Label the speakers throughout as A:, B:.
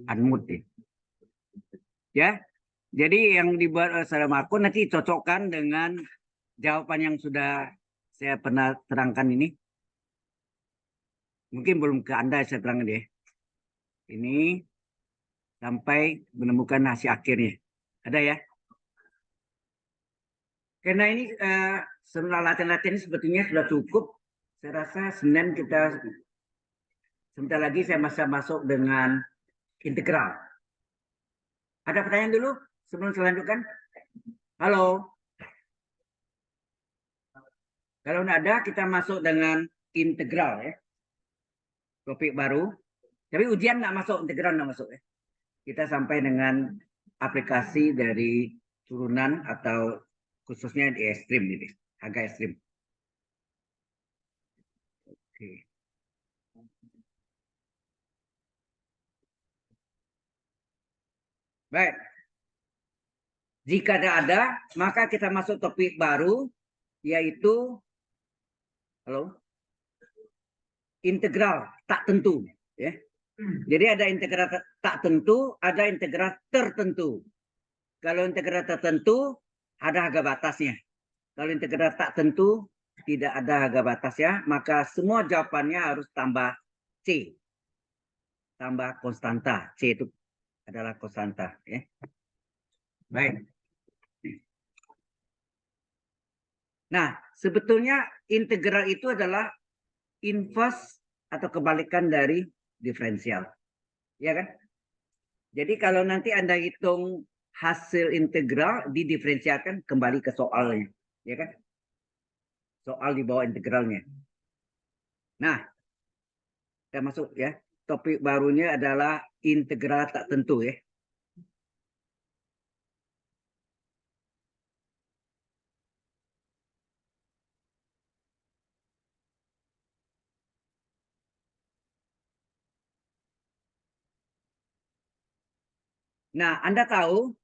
A: Unmute ya. Ya, jadi yang dibuat oleh saudara Marco nanti cocokkan dengan jawaban yang sudah saya pernah terangkan ini. Mungkin belum ke Anda saya terangkan deh. Ini sampai menemukan hasil akhirnya. Ada ya? Karena ini setelah latihan-latihan ini sebetulnya sudah cukup. Saya rasa Senin kita sebentar lagi saya masuk dengan integral. Ada pertanyaan dulu sebelum saya lanjutkan? Halo? Kalau tidak ada, kita masuk dengan integral ya. Topik baru. Tapi ujian nggak masuk, integral nggak masuk ya. Kita sampai dengan aplikasi dari turunan atau khususnya di ekstrim ini, agak ekstrim. Oke. Baik. Jika tidak ada, maka kita masuk topik baru, yaitu integral tak tentu. Ya. Jadi ada integral tak tentu, ada integral tertentu. Kalau integral tertentu, ada harga batasnya. Kalau integral tak tentu, tidak ada harga batasnya, maka semua jawabannya harus tambah C. Tambah konstanta. C itu adalah konstanta. Ya. Baik. Nah, sebetulnya integral itu adalah inverse atau kebalikan dari diferensial. Ya kan? Jadi kalau nanti Anda hitung hasil integral didiferensialkan kembali ke soalnya. Ya kan? Soal di bawah integralnya. Nah, kita masuk ya. Topik barunya adalah integral tak tentu ya. Nah, Anda tahu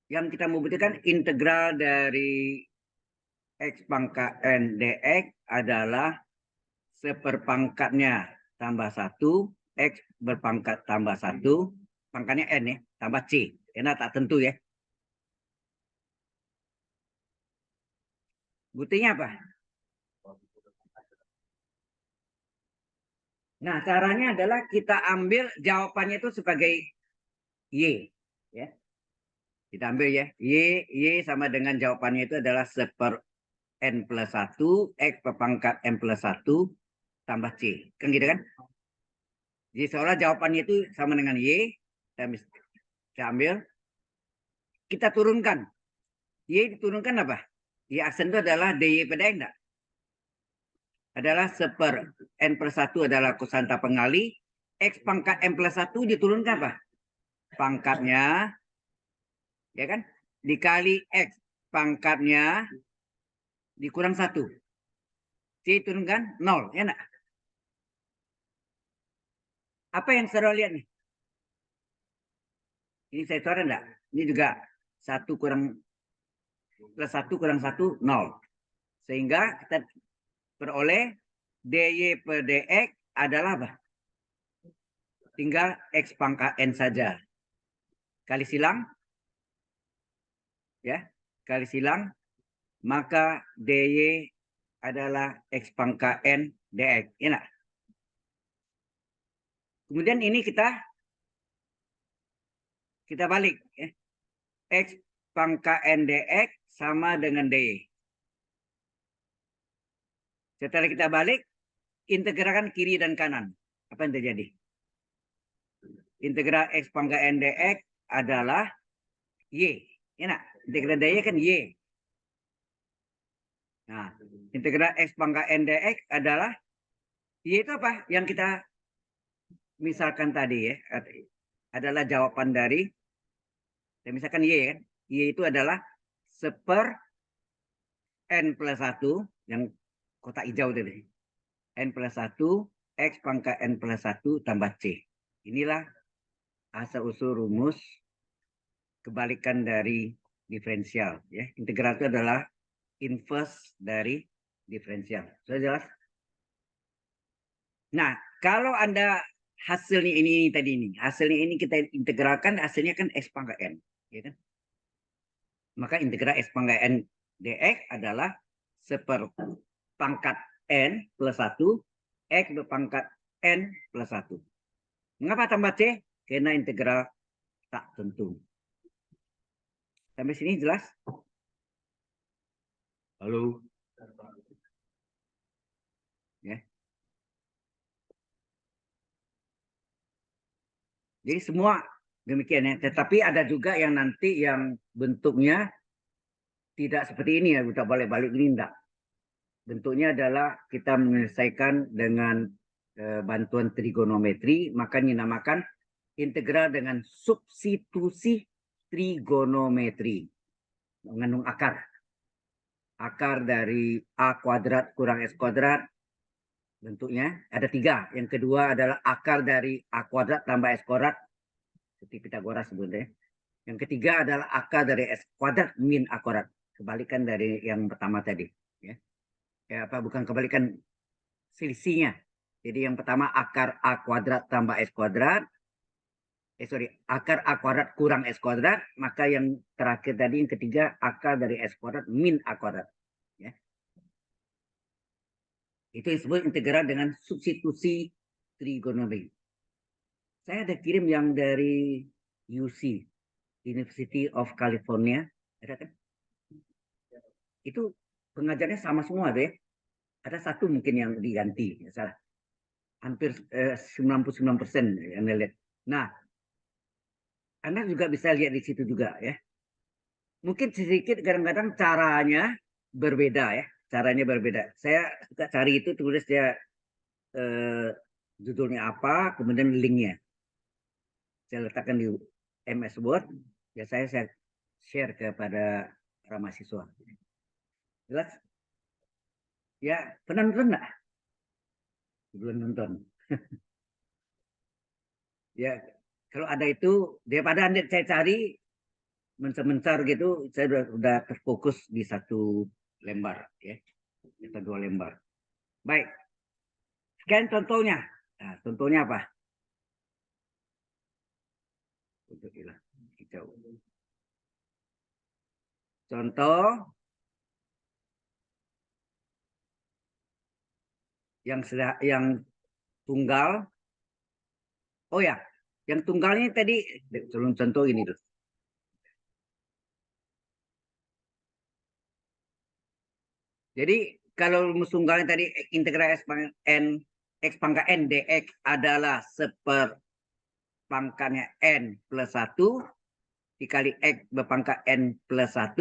A: yang kita membutuhkan integral dari x pangkat n dx adalah seperpangkatnya tambah 1, x berpangkat tambah 1, pangkatnya n ya, tambah c. Karena tak tentu ya. Buktinya apa? Nah, caranya adalah kita ambil jawabannya itu sebagai y. Ya. Kita ambil ya. Y sama dengan jawabannya itu adalah seper n plus 1, x berpangkat n plus 1, tambah c. Kan gitu kan? Jadi seolah jawabannya itu sama dengan y. Kita ambil. Kita turunkan. Y diturunkan apa? Y aksen itu adalah dy pada x enggak? Adalah seper n plus 1 adalah kosanta pengali. X pangkat n plus 1 diturunkan apa? Pangkatnya. Ya kan? Dikali x pangkatnya dikurang 1. C turunkan 0. Ya enggak? Apa yang saudara lihat nih? Ini saya suara enggak? Ini juga 1 kurang plus 1 kurang 1, 0. Sehingga kita peroleh dy per dx adalah apa? Tinggal x pangkat n saja. Kali silang. Ya, kali silang. Maka dy adalah x pangkat n dx. Ya enggak? Kemudian ini kita balik. Ya. X pangkat n dx sama dengan dy. Setelah kita balik, integralkan kiri dan kanan. Apa yang terjadi? Integral x pangkat n dx adalah y. Ya enggak? Integral dy kan y. Nah, integral x pangkat n dx adalah y itu apa? Yang kita misalkan tadi ya, adalah jawaban dari, misalkan y kan, y itu adalah seper n plus 1, yang kotak hijau tadi, n plus 1, x pangkat n plus 1 tambah c. Inilah asal-usul rumus kebalikan dari diferensial. Ya. Integral itu adalah inverse dari diferensial. Sudah jelas? Nah, kalau Anda hasilnya ini tadi ini, hasilnya ini kita integralkan, hasilnya kan X pangkat N. Ya kan? Maka integral X pangkat N dx adalah seperpangkat N plus 1, X berpangkat N plus 1. Mengapa tambah C? Karena integral tak tentu. Sampai sini jelas? Halo? Ya. Jadi semua demikian ya. Tetapi ada juga yang nanti yang bentuknya tidak seperti ini ya, kita balik-balik ini enggak. Bentuknya adalah kita menyelesaikan dengan bantuan trigonometri, maka dinamakan integral dengan substitusi trigonometri. Mengandung akar. Akar dari A kuadrat kurang S kuadrat. Bentuknya ada 3. Yang kedua adalah akar dari A kuadrat tambah S kuadrat. Seperti Pitagoras sebenarnya. Yang ketiga adalah akar dari S kuadrat min A kuadrat. Kebalikan dari yang pertama tadi. Ya. Bukan kebalikan, selisihnya. Jadi yang pertama akar A kuadrat tambah S kuadrat. Akar A kuadrat kurang S kuadrat. Maka yang terakhir tadi, yang ketiga, akar dari S kuadrat min A kuadrat. Ya. Itu yang disebut integral dengan substitusi trigonometri. Saya ada kirim yang dari UC, University of California. Ada kan? Itu pengajarnya sama semua deh. Ada satu mungkin yang diganti. Salah. Hampir 99% yang Anda lihat. Nah, Anda juga bisa lihat di situ juga ya. Mungkin sedikit kadang-kadang caranya berbeda ya. Caranya berbeda. Saya suka cari itu, tulis dia judulnya apa, kemudian linknya. Saya letakkan di MS Word. Ya saya share kepada para mahasiswa. Jelas? Ya, pernah nonton nggak? Belum nonton. Ya, kalau ada itu, daripada Anda saya cari mencar-mencar gitu, saya udah terfokus di satu lembar ya, atau 2 lembar. Baik, sekian contohnya. Nah, contohnya apa? Untuk hilang hijau. Contoh yang tunggal. Oh ya, yang tunggalnya tadi contoh ini tuh. Jadi kalau rumus tunggalnya tadi integral x pangkat n dx adalah seperpangkatnya n plus 1 dikali x berpangkat n plus 1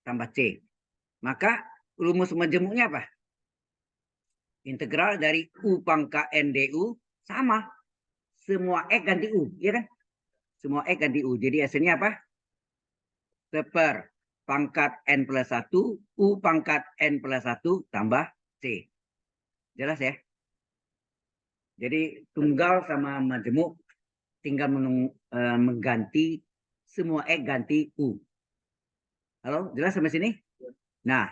A: tambah c. Maka rumus majemuknya apa? Integral dari u pangkat n du sama. Semua x ganti u, ya kan? Semua x ganti u. Jadi hasilnya apa? Seperpangkat n plus 1, u pangkat n plus 1 tambah c. Jelas ya? Jadi tunggal sama majemuk tinggal mengganti semua x ganti u. Halo, jelas sampai sini? Nah,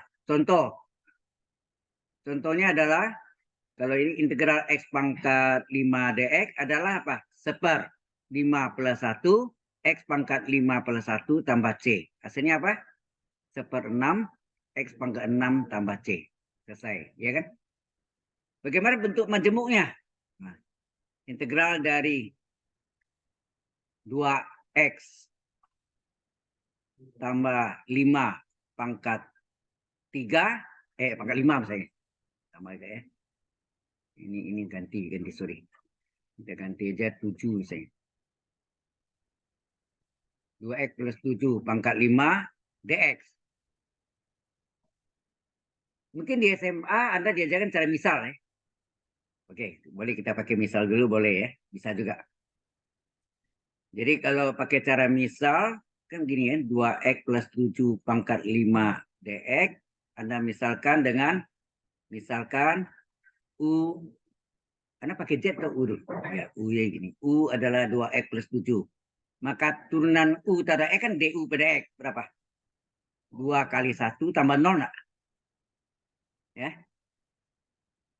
A: contohnya adalah kalau ini integral x pangkat 5 dx adalah apa? Seper 5 plus 1 x pangkat 5 plus 1 tambah c. Hasilnya apa? Seper 6 x pangkat 6 tambah c. Selesai, ya kan? Bagaimana bentuk majemuknya? Nah, integral dari 2x tambah 5 pangkat 3, pangkat 5 misalnya. Tambah ya. Ini ganti sorry. Kita ganti aja 7 misalnya. 2x plus 7 pangkat 5 dx. Mungkin di SMA Anda diajarkan cara misal ya. Oke, boleh kita pakai misal dulu, boleh ya. Bisa juga. Jadi kalau pakai cara misal, kan gini ya, 2x plus 7 pangkat 5 dx. Anda misalkan dengan, U, Anda pakai Z atau U dulu? Ya, U ya gini. U adalah 2x plus 7. Maka turunan U terhadap X kan DU pada X. Berapa? 2 kali 1 tambah 0 enggak? Ya.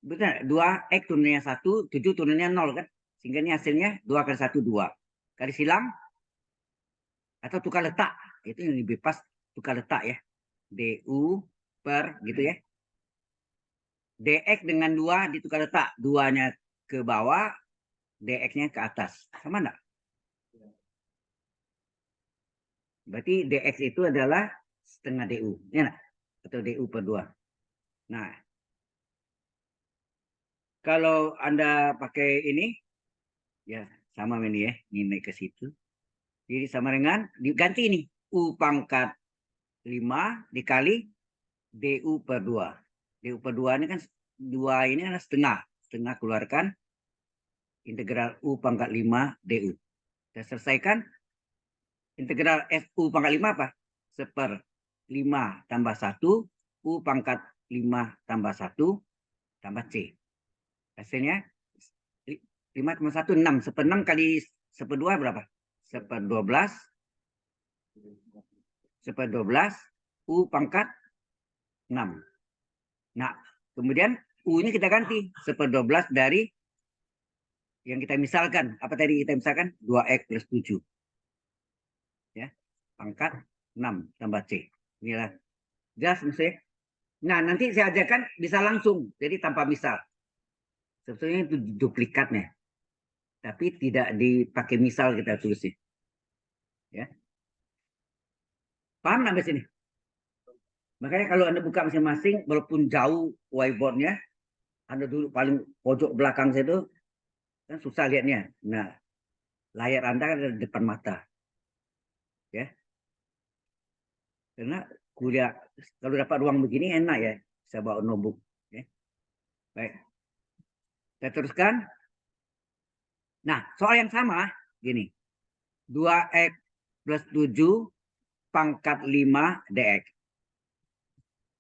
A: Betul, 2X turunnya 1, 7 turunnya 0 kan? Sehingga ini hasilnya 2 kali 1, 2. Kali silang atau tukar letak. Itu yang lebih pas, tukar letak ya. DU per gitu ya. DX dengan 2 ditukar letak. 2-nya ke bawah, DX-nya ke atas. Sama enggak? Berarti DX itu adalah setengah DU. Ya enggak? Atau DU per 2. Nah, kalau Anda pakai ini, ya sama ini ya. Ini naik ke situ. Jadi sama dengan, diganti ini. U pangkat 5 dikali DU per 2. DU per 2 ini kan 2 ini adalah setengah. Setengah keluarkan integral U pangkat 5 DU. Kita selesaikan integral SU pangkat 5 apa? 1/5 tambah 1 U pangkat 5 tambah 1 tambah C. Hasilnya 5 tambah 1, 6. 1/6 kali 1/2 berapa? 1/12. 1/12 U pangkat 6. Nah, kemudian U ini kita ganti 1/12 dari yang kita misalkan. Apa tadi kita misalkan? 2X plus 7. Ya, pangkat 6 tambah C. Inilah. Jelas maksudnya? Nah, nanti saya ajarkan bisa langsung. Jadi tanpa misal. Sebetulnya itu duplikatnya. Tapi tidak dipakai misal kita tulisnya. Ya. Paham sampai sini? Makanya kalau Anda buka masing-masing, walaupun jauh whiteboardnya, Anda dulu paling pojok belakang saya itu, kan susah lihatnya. Nah, layar Anda kan ada di depan mata. Ya. Karena kuliah, kalau dapat ruang begini enak ya. Bisa bawa notebook. Ya. Baik. Saya teruskan. Nah, soal yang sama, gini. 2X plus 7 pangkat 5 DX.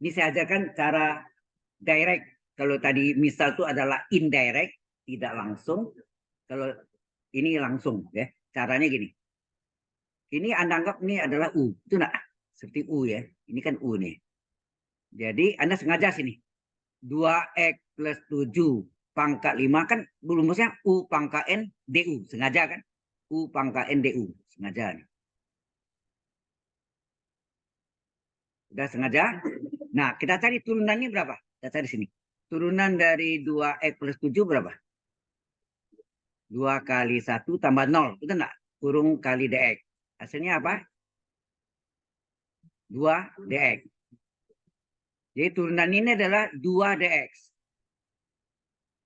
A: Ini saya ajarkan cara direct. Kalau tadi misal itu adalah indirect, tidak langsung. Kalau ini langsung, ya. Caranya gini. Ini Anda anggap ini adalah U. Itu enggak? Seperti U ya. Ini kan U nih. Jadi Anda sengaja sini. 2X plus 7 pangkat 5 kan rumusnya U pangkat N DU. Sengaja kan? U pangkat N DU. Sengaja nih. Sudah sengaja. Nah, kita cari turunannya berapa? Kita cari sini. Turunan dari 2X plus 7 berapa? 2 kali 1 tambah 0. Itu enggak? Kurung kali DX. Hasilnya apa? 2 DX. Jadi turunan ini adalah 2 DX.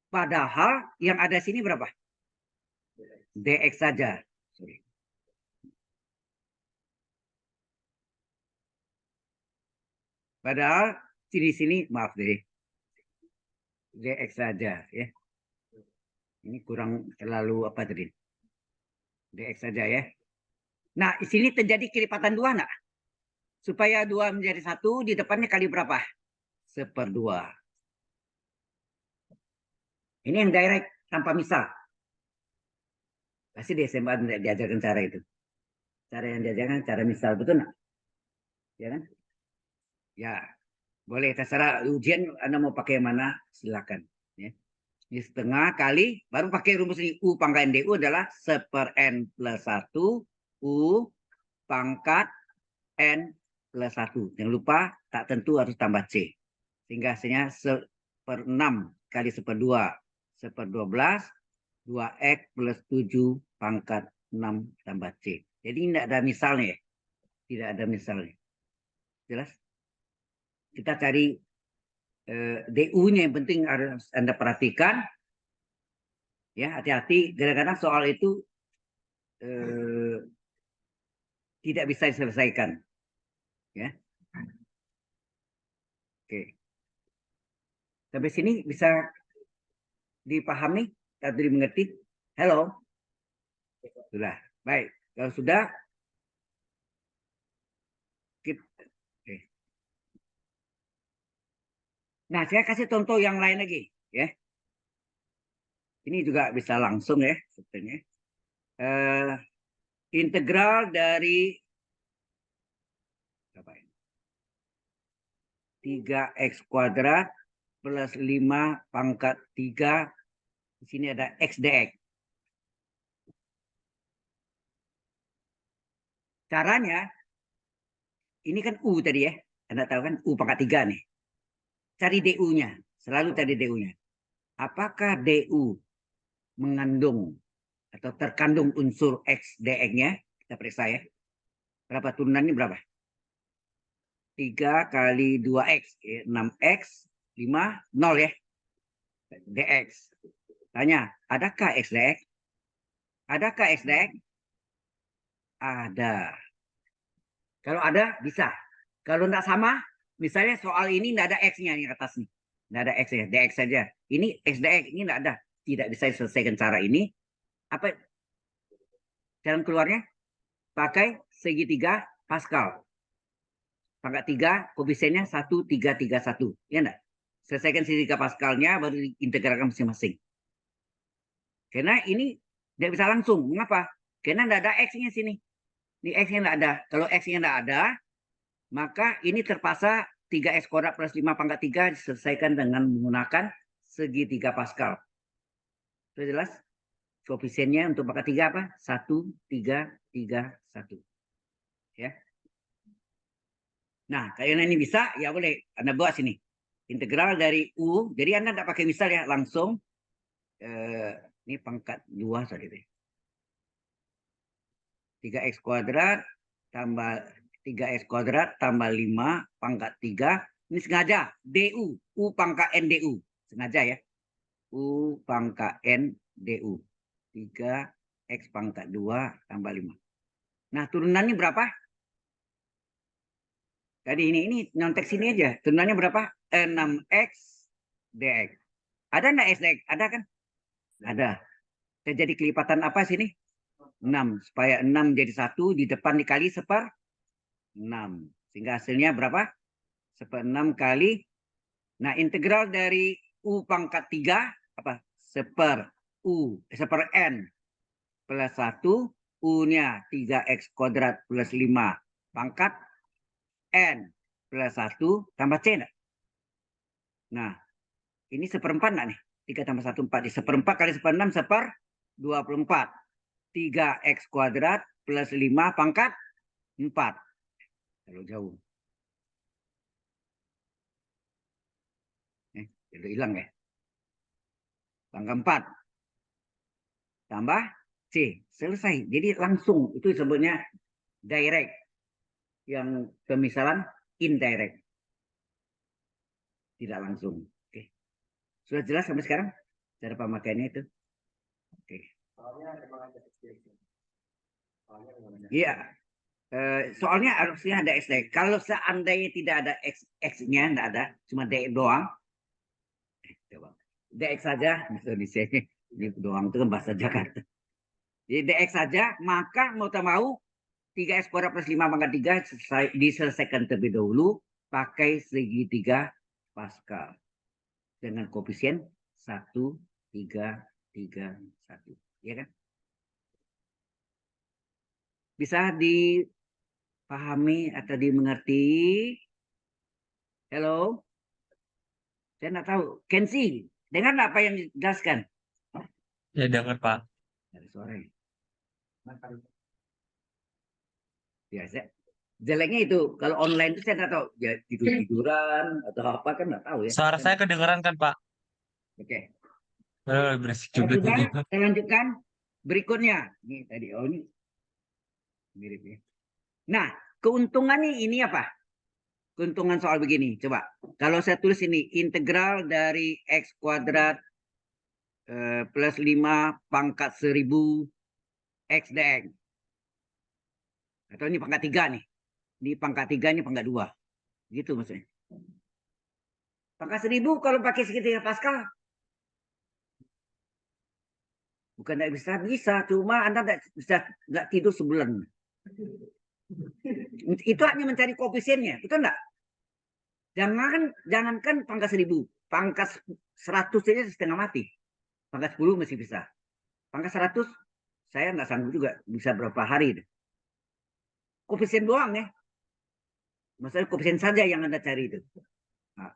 A: Padahal yang ada sini berapa? DX saja. Sorry. Padahal sini maaf deh. DX saja ya. Ini kurang terlalu apa tadi? DX saja ya. Nah, di sini terjadi kelipatan 2 enggak? Supaya 2 menjadi 1, di depannya kali berapa? 1/2. Ini yang direct tanpa misal. Pasti di SMA diajarkan cara itu. Cara yang diajarkan cara misal, betul enggak? Ya kan? Ya, boleh terserah ujian Anda mau pakai yang mana, silakan. Ya. Ini setengah kali, baru pakai rumus ini. U pangkat NDU adalah 1/N plus 1 U pangkat N plus 1. Jangan lupa tak tentu harus tambah C. Sehingga hasilnya 1/6 kali 1/2. 1/12 2X plus 7 pangkat 6 tambah C. Jadi tidak ada misalnya ya. Tidak ada misalnya. Jelas? Kita cari DU-nya yang penting harus Anda perhatikan. Ya, hati-hati. Kadang-kadang soal itu tidak bisa diselesaikan. Ya. Oke. Sampai sini bisa dipahami atau dimengerti? Halo? Sudah. Baik. Kalau sudah, kita, oke. Nah, saya kasih contoh yang lain lagi. Ya. Ini juga bisa langsung ya sebetulnya. Integral dari 3x kuadrat plus 5 pangkat 3. Di sini ada X dx. Caranya, ini kan U tadi ya. Anda tahu kan U pangkat 3 nih. Cari DU-nya. Selalu cari DU-nya. Apakah DU mengandung atau terkandung unsur X dx-nya? Kita periksa ya. Berapa turunannya berapa? 3 kali 2X. 6X. 5, 0 ya. DX. Tanya, adakah X dx? Adakah X dx? Ada. Kalau ada, bisa. Kalau tidak sama, misalnya soal ini tidak ada X-nya di atas nih. Tidak ada X-nya, DX saja. Ini X dx, ini tidak ada. Tidak bisa diselesaikan cara ini. Apa jalan keluarnya? Pakai segitiga Pascal. Pangkat 3, koefisiennya 1,331. Ya enggak? Selesaikan segitiga Pascalnya, baru diintegralkan masing-masing. Karena ini tidak bisa langsung. Mengapa? Karena tidak ada X-nya sini. Ini X-nya tidak ada. Kalau X-nya tidak ada, maka ini terpaksa 3X kuadrat plus 5 pangkat 3 diselesaikan dengan menggunakan segitiga Pascal. Sudah jelas? Koefisiennya untuk pangkat 3 apa? 1,331. Ya. Nah, kalau ini bisa, ya boleh. Anda buat sini. Integral dari U. Jadi Anda tidak pakai misal ya. Langsung. Ini pangkat 2 saja. 3X kuadrat tambah 3X kuadrat tambah 5 pangkat 3. Ini sengaja. DU. U pangkat N DU. Sengaja ya. U pangkat N DU. 3X pangkat 2 tambah 5. Nah, turunannya berapa? Tadi ini nyontek sini aja. Turunannya berapa? 6X dx. Ada enggak X dx? Ada kan? Ada. Jadi kelipatan apa sini? 6. Supaya 6 jadi 1 di depan dikali 1/6. Sehingga hasilnya berapa? 1/6 kali. Nah, integral dari U pangkat 3 apa? 1/N plus 1. U-nya 3X kuadrat plus 5 pangkat N plus 1 tambah C. Nah, ini 1/4 enggak nih? 3 tambah 1, 4. Di 1/4 kali 1/6, 1/24. 3X kuadrat plus 5 pangkat 4. Kalau jauh. Udah hilang ya. Pangkat 4. Tambah C. Selesai. Jadi langsung. Itu sebutnya direct. Yang pemisalan indirect. Tidak langsung. Oke. Sudah jelas sampai sekarang? Cara pemakaiannya itu. Oke. Iya. Soalnya harusnya ada X dx. Kalau seandainya tidak ada X-nya, tidak ada, cuma dx doang. Coba. Dx saja, Indonesia ini doang itu kan bahasa Jakarta. Jadi dx saja, maka mau tak mau 3X kuadrat plus 5 pangkat 3 diselesaikan terlebih dahulu pakai segitiga Pascal. Dengan koefisien 1,331. Ya kan? Bisa dipahami atau dimengerti? Halo? Saya tidak tahu. Kenzi, dengar apa yang dijelaskan?
B: Ya dengar Pak.
A: Ada suara. Biasa. Jeleknya itu kalau online itu saya tidak tahu ya tidur-tiduran atau apa kan nggak tahu ya.
B: Suara saya kedengeran kan Pak?
A: Oke.
B: Berisik
A: Kalau
B: juga
A: sudah,
B: tadi.
A: saya lanjutkan berikutnya. Ini tadi, oh ini mirip ya. Nah, keuntungannya ini apa? Keuntungan soal begini, coba. Kalau saya tulis ini, integral dari X kuadrat plus 5 pangkat 1000 X dx. Atau ini pangkat 3 nih. Ini pangkat 3, ini pangkat 2. Gitu maksudnya. Pangkat 1000 kalau pakai segitiga Pascal. Bukan tidak bisa, cuma Anda tidak bisa nggak tidur sebulan. Itu hanya mencari koefisiennya, betul enggak? Jangankan pangkat 1000, pangkat 100 saja setengah mati. Pangkat 10 masih bisa. Pangkat 100 saya nggak sanggup juga, bisa berapa hari. Koefisien doang ya. Maksudnya koefisien saja yang Anda cari itu. Nah,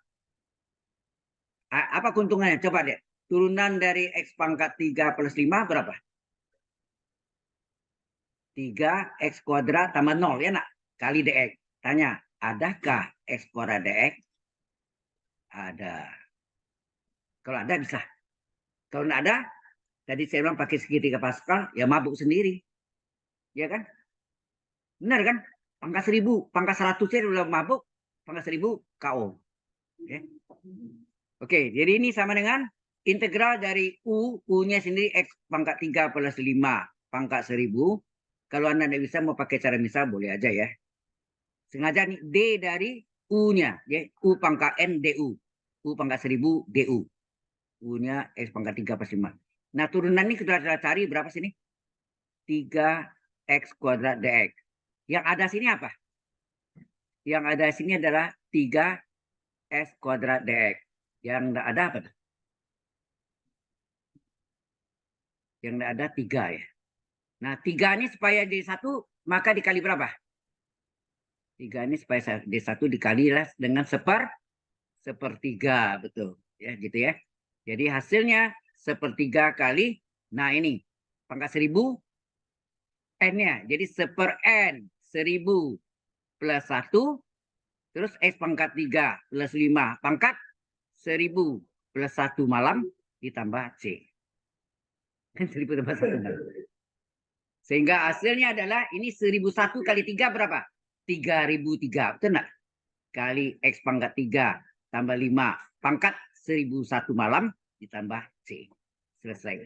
A: Apa keuntungannya? Coba deh. Turunan dari X pangkat 3 plus 5 berapa? 3X kuadrat tambah 0, ya nak? Kali DX. Tanya, adakah X kuadrat DX? Ada. Kalau ada bisa. Kalau nggak ada, tadi saya bilang pakai segitiga Pascal, ya mabuk sendiri. Ya kan? Benar kan? Pangkat 1000, pangkat 100 saya udah mabuk, pangkat 1000 KO. Oke. Oke, jadi ini sama dengan integral dari U-nya sendiri X pangkat 3 plus 5 pangkat 1000. Kalau Anda tidak bisa mau pakai cara misal, boleh aja ya. Sengaja nih, D dari U-nya, ya. U pangkat N DU. U pangkat 1000 DU. U-nya X pangkat 3 plus 5. Nah, turunan ini kita cari berapa sini? 3X kuadrat DX. Yang ada sini apa? Yang ada sini adalah 3X kuadrat DX. Yang tidak ada apa? Yang tidak ada 3 ya. Nah, 3 ini supaya jadi 1, maka dikali berapa? 3 ini supaya D1 dikalilah dengan sepertiga, betul. Ya, gitu ya. Jadi hasilnya sepertiga kali, nah ini, pangkat 1000, N-nya. Jadi seper N, 1000 plus 1, terus X pangkat 3 plus 5, pangkat 1000 plus 1 malam, ditambah C. Kan 1000 tambah 1 malam. Sehingga hasilnya adalah ini 1001 kali 3 berapa? 3003. Betul enggak? Kali X pangkat 3 tambah 5 pangkat 1001 malam ditambah C. Selesai.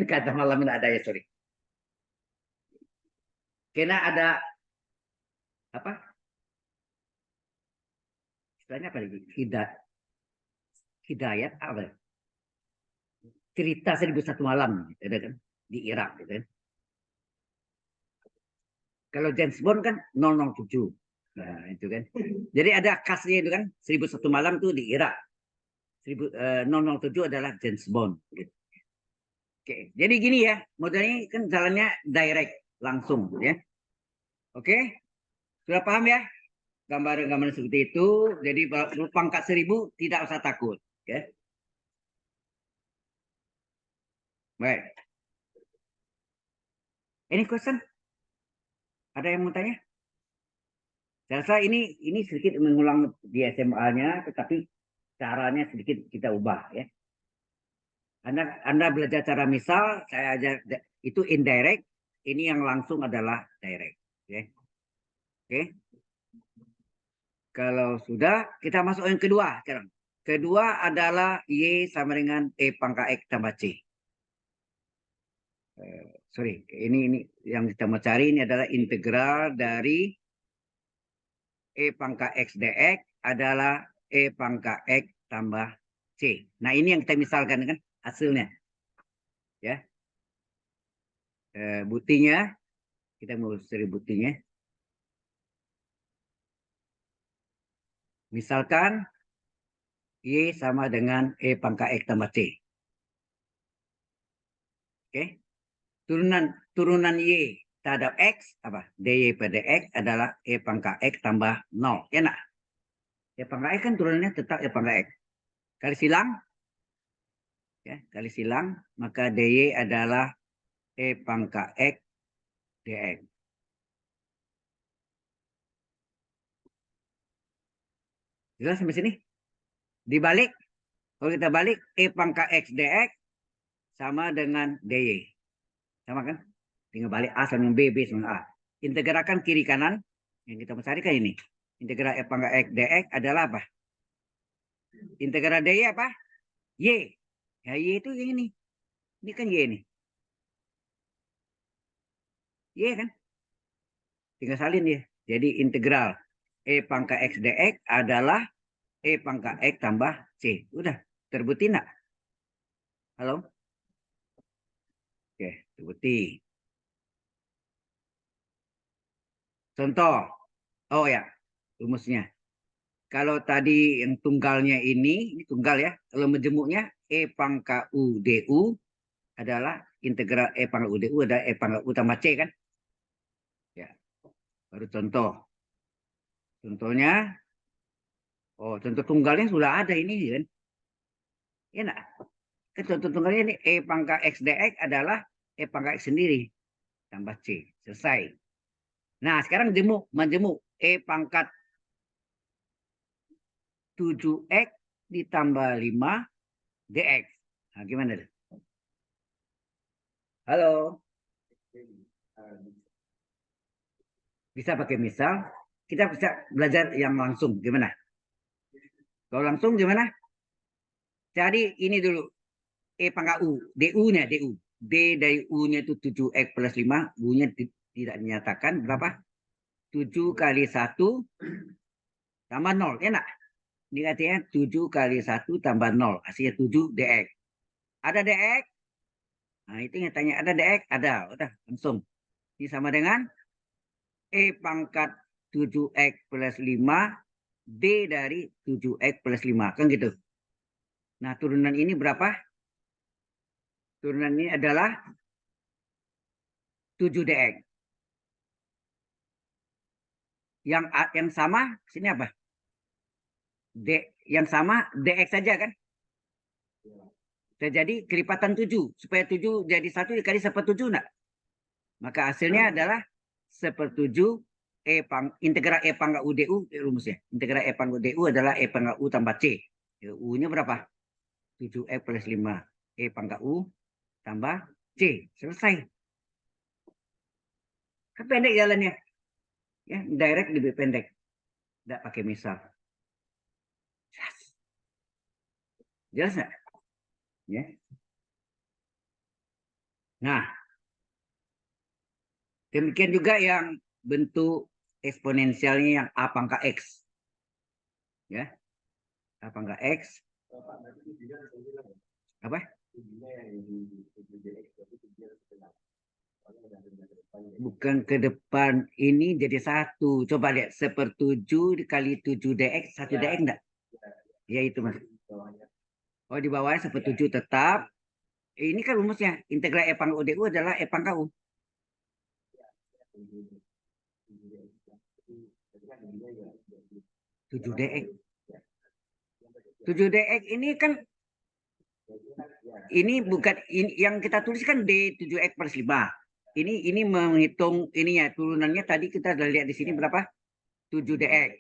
A: Kata malam enggak ada ya, sorry. Karena ada apa? Istilahnya apa lagi? Hidayat apa? Cerita 1001 malam gitu kan di Irak gitu kan. Kalau James Bond kan 007. Nah, itu kan. Jadi ada khasnya itu kan 1001 malam itu di Irak. 007 adalah James Bond. Gitu. Oke, jadi gini ya, modelnya kan jalannya direct langsung ya. Oke, sudah paham ya? Gambaran-gambaran seperti itu. Jadi pangkat 1000 tidak usah takut. Ya. Baik. Ini question? Ada yang mau tanya? Saya rasa ini sedikit mengulang di SMA-nya, tetapi caranya sedikit kita ubah ya. Anda belajar cara misal, saya ajar itu indirect, ini yang langsung adalah direct. Oke. Oke. Kalau sudah, kita masuk yang kedua sekarang. Kedua adalah Y sama dengan E pangkat X tambah C. Sorry, ini yang kita mau cari ini adalah integral dari E pangkat X dx adalah E pangkat X tambah C. Nah, ini yang kita misalkan kan hasilnya. Ya. Buktinya, kita mau cari buktinya. Misalkan Y sama dengan E pangkat X tambah C. Oke. Turunan Y terhadap X, apa? DY pada X adalah E pangkat X tambah 0. Ya nak? E pangkat X kan turunannya tetap E pangkat X. Kali silang, ya, kali silang, maka DY adalah E pangkat X dx. Jelas sampai sini? Dibalik, kalau kita balik, E pangkat X dx sama dengan DY. Sama kan? Tinggal balik A sama B, B sama A. Integralkan kiri kanan, yang kita mau cari kan ini. Integral E pangkat X dx adalah apa? Integral DY apa? Y. Ya, Y itu yang ini. Ini kan Y nih. Y kan? Tinggal salin dia. Jadi integral E pangkat X dx adalah E pangkat X tambah C. Udah, terbukti enggak? Halo? Oke, terbukti. Contoh. Oh ya, rumusnya. Kalau tadi yang tunggalnya ini tunggal ya. Kalau menjemuknya E pangkat U DU adalah integral E pangkat U DU adalah E pangkat U tambah C kan? Ya, baru contoh. Contohnya, oh contoh tunggalnya sudah ada ini kan? Ya enggak? Contoh tunggalnya ini E pangkat X dx adalah E pangkat X sendiri tambah C. Selesai. Nah, sekarang menjemuk E pangkat 7X ditambah 5 dx. Nah, gimana? Halo? Bisa pakai misal, kita bisa belajar yang langsung. Gimana? Kalau langsung gimana? Cari ini dulu. E pangkat U. DU-nya, DU. D dari U-nya itu 7X plus 5. U-nya tidak dinyatakan. Berapa? 7 kali 1 tambah 0. Ya enggak? Ini artinya 7 kali 1 tambah 0. Hasilnya 7 dx. Ada dx? Nah, itu yang tanya. Ada dx? Ada. Udah, langsung. Ini sama dengan E pangkat 7X plus 5. D dari 7X plus 5. Kan gitu. Nah, turunan ini berapa? Turunan ini adalah 7 dx. Yang sama, sini apa? D, yang sama dx saja kan? Jadi kelipatan 7. Supaya 7 jadi 1 dikali 1/7 enggak? Maka hasilnya adalah 1/7 integral E pangkat U DU rumusnya. Integral E pangkat DU adalah E pangkat U tambah C. U-nya berapa? 7X plus 5. E pangkat U tambah C. Selesai. Kan pendek jalannya. Ya, direct lebih pendek. Tidak pakai misal. Jelas nggak? Ya. Nah, demikian juga yang bentuk eksponensialnya yang A pangkat X. Ya, A pangkat X. Apa? Bukan ke depan ini jadi 1. Coba lihat 1/7 dikali 7 dx, 1 dx enggak? Ya itu mas. Oh di bawahnya 1/7 tetap. Ini kan rumusnya. Integral E pangkat UDU adalah E pangkat U. 7 dx. 7 dx ini kan ini bukan ini, yang kita tulis kan D7X plus 5. Ini menghitung ininya turunannya tadi kita sudah lihat di sini berapa? 7 dx.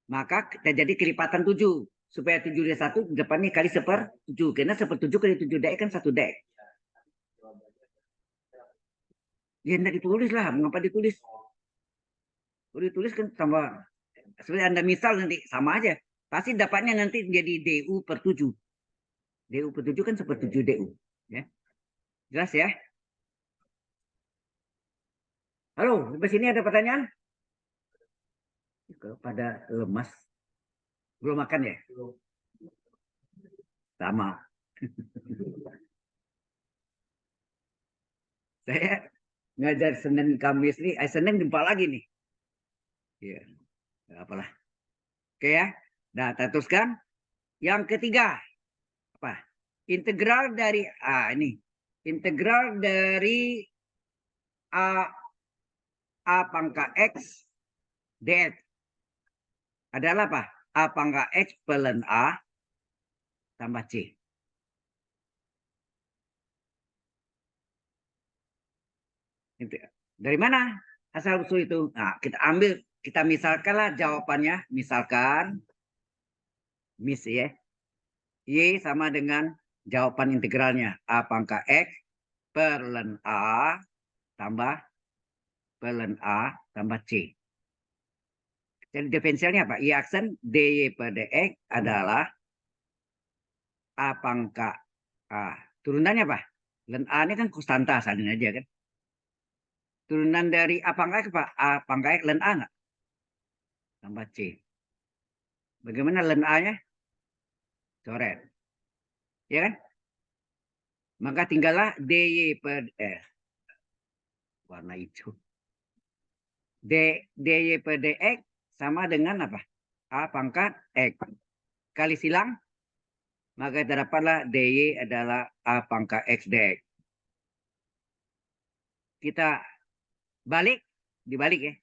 A: Maka kita jadi kelipatan 7. Supaya 7 dari 1 depannya kali 1/7. Karena 1/7 kali 7 dx kan 1 dx. Ya tidak ditulis lah. Mengapa ditulis? Kalau ditulis kan tambah. Seperti Anda misal nanti sama aja. Pasti dapatnya nanti jadi DU per 7. DU per 7 kan 1/7 DU. Ya. Jelas ya? Halo, sampai sini ada pertanyaan? Kalau pada lemas. Belum makan ya? Sama. Saya ngajar Senin Kamis nih. Senin jumpa lagi nih. Ya, apalah. Oke ya. Nah, kita teruskan. Yang ketiga. Apa? Integral dari ini. Integral dari A pangkat X dx adalah apa? A pangkat X ln A tambah C. Dari mana asal usul itu? Nah, kita ambil, kita misalkanlah jawabannya. Misalkan, ya. Y sama dengan jawaban integralnya. A pangkat X ln A tambah ln A tambah C. Jadi diferensialnya apa? Y aksen dy per dx adalah A pangkat A. Turunannya apa? Ln A ini kan konstanta, salin aja kan. Turunan dari A pangkat apa? A pangkat ln A nggak? Tambah C. Bagaimana ln A-nya? Coret. Ya kan? Maka tinggallah dy per warna hijau. dy per dx sama dengan apa? A pangkat X. Kali silang, maka dapatlah dy adalah A pangkat X dx. Kita dibalik ya.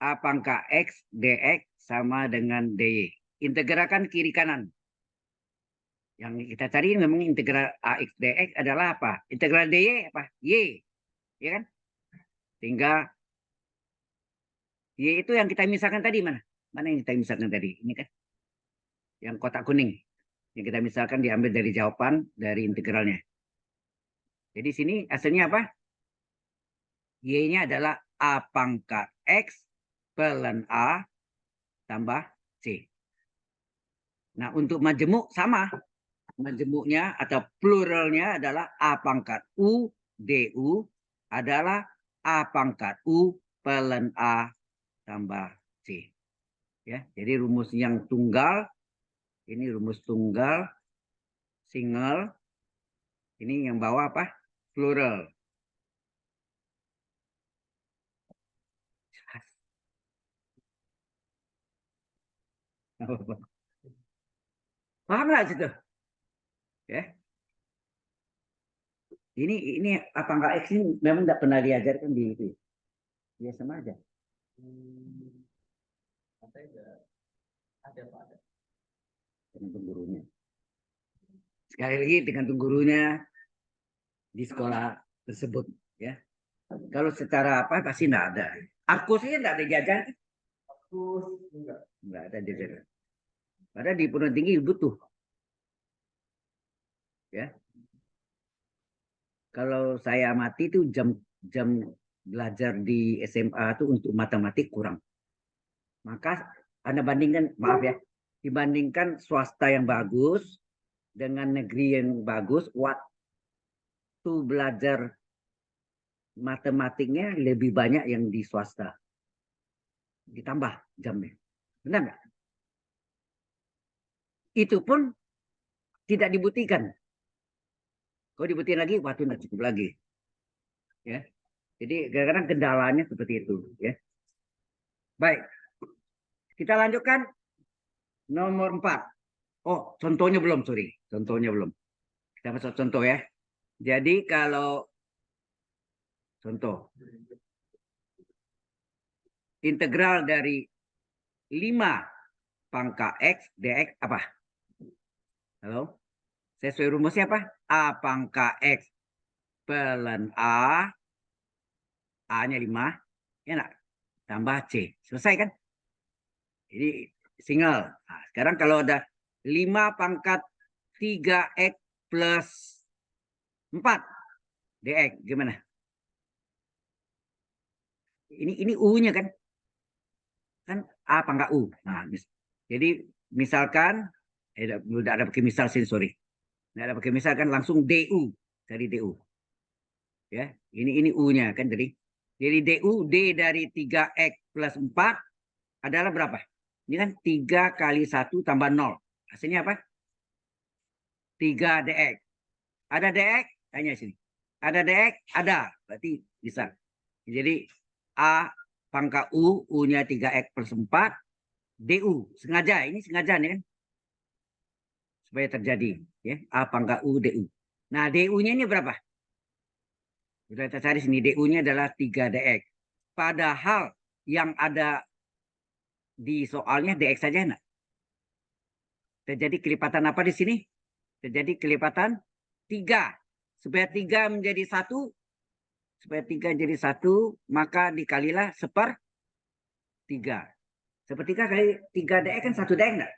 A: A pangkat X dx sama dengan dy. Integralkan kiri kanan. Yang kita cari memang integral AX dx adalah apa? Integral dy apa? Y. Ya kan? Sehingga Y itu yang kita misalkan tadi mana? Mana yang kita misalkan tadi? Ini kan yang kotak kuning. Yang kita misalkan diambil dari jawaban dari integralnya. Jadi sini hasilnya apa? Y-nya adalah A pangkat X pelen A tambah C. Nah, untuk majemuk sama. Majemuknya atau pluralnya adalah A pangkat U DU adalah A pangkat U pelen A tambah C. Ya, jadi rumus yang tunggal, ini rumus tunggal, single, ini yang bawah apa? Plural. Paham nggak situ? Ya, ini apa enggak X ini memang tidak pernah diajarkan di itu. Ya sama aja. Ada Pak. Tergantung gurunya. Sekali lagi tergantung gurunya di sekolah tersebut. Ya, kalau secara apa pasti tidak ada. Aku sih tidak ada jajan. Aku enggak ada jajan. Padahal di perguruan tinggi butuh. Ya, kalau saya amati itu jam belajar di SMA itu untuk matematik kurang. Maka Anda bandingkan, maaf ya, dibandingkan swasta yang bagus dengan negeri yang bagus, waktu belajar matematiknya lebih banyak yang di swasta. Ditambah jamnya. Benar nggak? Itu pun tidak dibuktikan. Kalau dibuktikan lagi, waktu tidak cukup lagi. Ya. Jadi kadang-kadang kendalanya seperti itu. Ya. Baik, kita lanjutkan nomor 4. Oh, contohnya belum, sorry. Contohnya belum. Kita masuk contoh ya. Jadi kalau contoh integral dari 5 pangkat X dx apa? Halo? Sesuai rumusnya apa? A pangkat X pelen A. A-nya 5. Ya enggak? Tambah C. Selesai kan? Jadi single. Nah, sekarang kalau ada 5 pangkat 3X plus 4 dx gimana? Ini U-nya kan? Kan A pangkat U. Nah, jadi misalkan tidak ada pakai misal sini, sorry. Tidak ada pakai misal kan langsung DU dari DU. Ya, ini U-nya kan jadi DU D dari 3X plus 4 adalah berapa? Ini kan 3 kali 1 tambah 0. Hasilnya apa? 3 dx. Ada dx? Tanya sini. Ada dx? Ada. Berarti bisa. Jadi A pangkat U, U-nya 3X plus 4, DU. Sengaja, ini sengaja nih kan. Supaya terjadi. Ya, A pangkat U, DU. Nah, DU-nya ini berapa? Sudah kita cari sini. DU-nya adalah 3 dx. Padahal yang ada di soalnya dx saja enggak? Terjadi kelipatan apa di sini? Terjadi kelipatan 3. Supaya 3 menjadi 1, supaya 3 jadi 1, maka dikalilah 1/3. 1/3 kali 3 dx kan 1 dx enggak?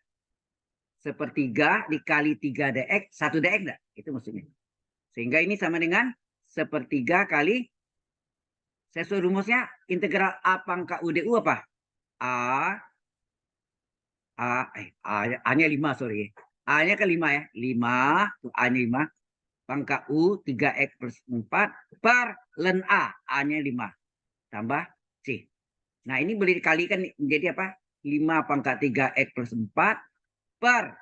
A: 1/3 dikali 3 dx 1 dx enggak? Itu maksudnya. Sehingga ini sama dengan 1/3 kali sesuai rumusnya integral A pangkat UDU apa? A A-nya 5, sorry. A-nya kan 5 ya. 5, A-nya 5. Pangkat U 3X plus 4 per len A. A-nya 5. Tambah C. Nah, ini boleh dikalikan menjadi apa? 5 pangkat 3X plus 4 per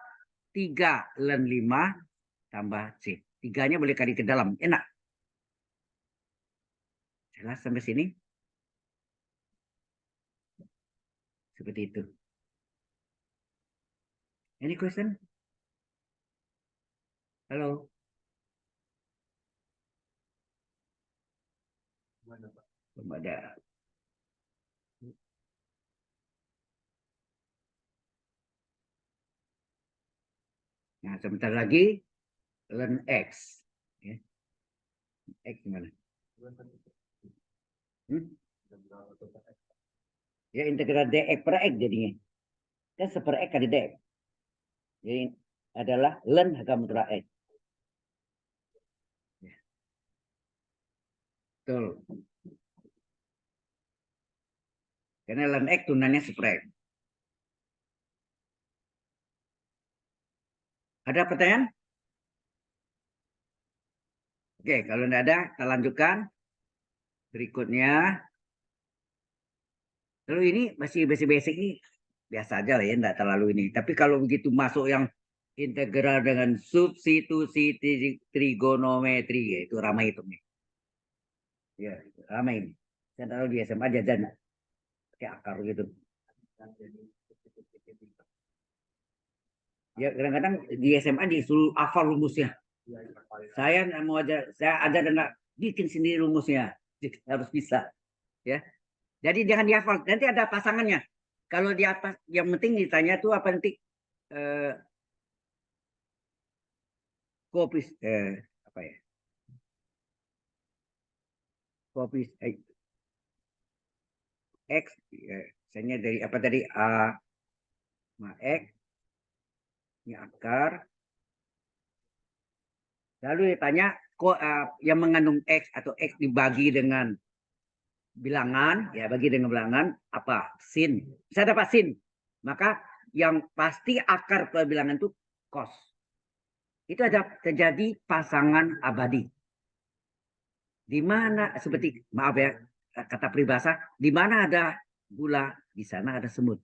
A: 3 len 5 tambah C. 3-nya boleh kali ke dalam. Enak. Jelas sampai sini? Seperti itu. Any question? Halo? Belum ada. Nah, sebentar lagi ln X. Ya. X gimana? Ya, integral dx per X jadinya. Kan seper X kali dx. Jadi adalah ln H mutlak X. Betul. Karena ln X tunannya seper X. Ada pertanyaan? Oke, kalau tidak ada, kita lanjutkan. Berikutnya. Lalu ini masih basic-basic ini biasa aja lah ya, tidak terlalu ini. Tapi kalau begitu masuk yang integral dengan substitusi trigonometri, ya, itu ramai hitungnya. Ya, ramai ini. Saya taruh di SMA jajan pakai akar gitu. Ya, kadang-kadang di SMA disuruh hafal rumusnya. Saya mau aja, saya ada dan bikin sendiri rumusnya. Jadi harus bisa, ya. Jadi jangan dihafal. Nanti ada pasangannya. Kalau di atas, yang penting ditanya tuh apa nanti koefis apa ya? Koefis X, misalnya dari apa tadi A sama X, ini akar. Lalu ditanya kok yang mengandung X atau X dibagi dengan bilangan, ya bagi dengan bilangan apa? Sin. Bisa dapat sin. Maka yang pasti akar perbilangan itu cos. Itu ada terjadi pasangan abadi. Di mana seperti maaf ya kata peribahasa, di mana ada gula, di sana ada semut.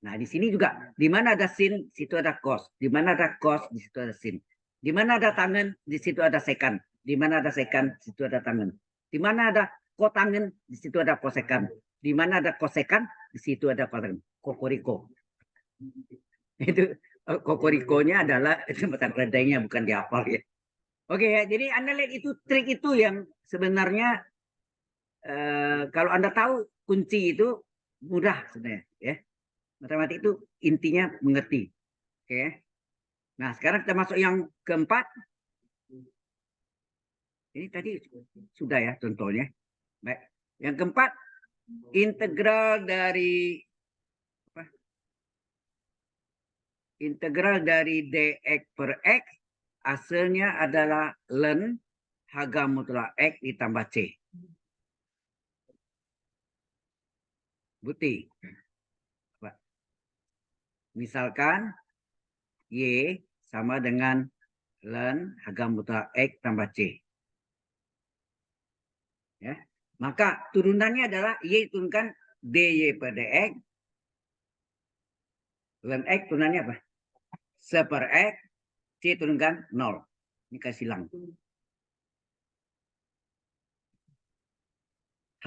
A: Nah, di sini juga di mana ada sin, situ ada cos. Di mana ada cos, di situ ada sin. Di mana ada tangan, di situ ada sekan. Di mana ada sekan, di situ ada tangan. Di mana ada kotangan, di situ ada kosekan. Di mana ada kosekan, di situ ada kotangan. Kokoriko. Itu kokorikonya adalah jembatan redainya, bukan dihafal ya. Oke ya, jadi Anda lihat itu trik itu yang sebenarnya kalau Anda tahu kunci itu mudah sebenarnya ya. Matematik itu intinya mengerti. Oke. Nah, sekarang kita masuk yang keempat. Ini tadi sudah ya contohnya. Baik. Yang keempat, integral dari apa? Integral dari dx per x hasilnya adalah ln H mutlak X ditambah C. Bukti. Misalkan Y sama dengan ln H mutlak X tambah C. Ya. Maka turunannya adalah Y turunkan dy per dx. Ln X turunannya apa? Seper X. C turunkan 0. Ini kasih silang.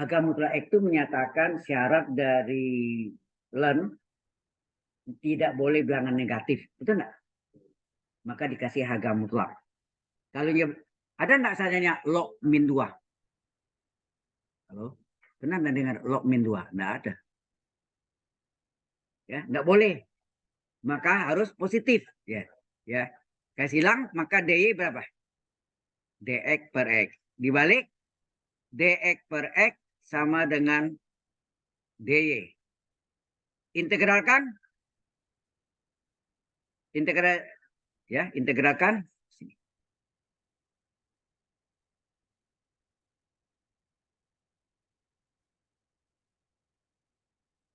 A: H mutlak X itu menyatakan syarat dari ln tidak boleh bilangan negatif. Betul enggak? Maka dikasih H mutlak. Kalau ada enggak saja log min 2? Halo? Pernah enggak dengar log min 2? Enggak ada. Ya, enggak boleh. Maka harus positif, ya. Ya. Kasih silang maka dy berapa? Dx per x. Dibalik dx per x sama dengan dy. Integralkan. Integral ya, integralkan.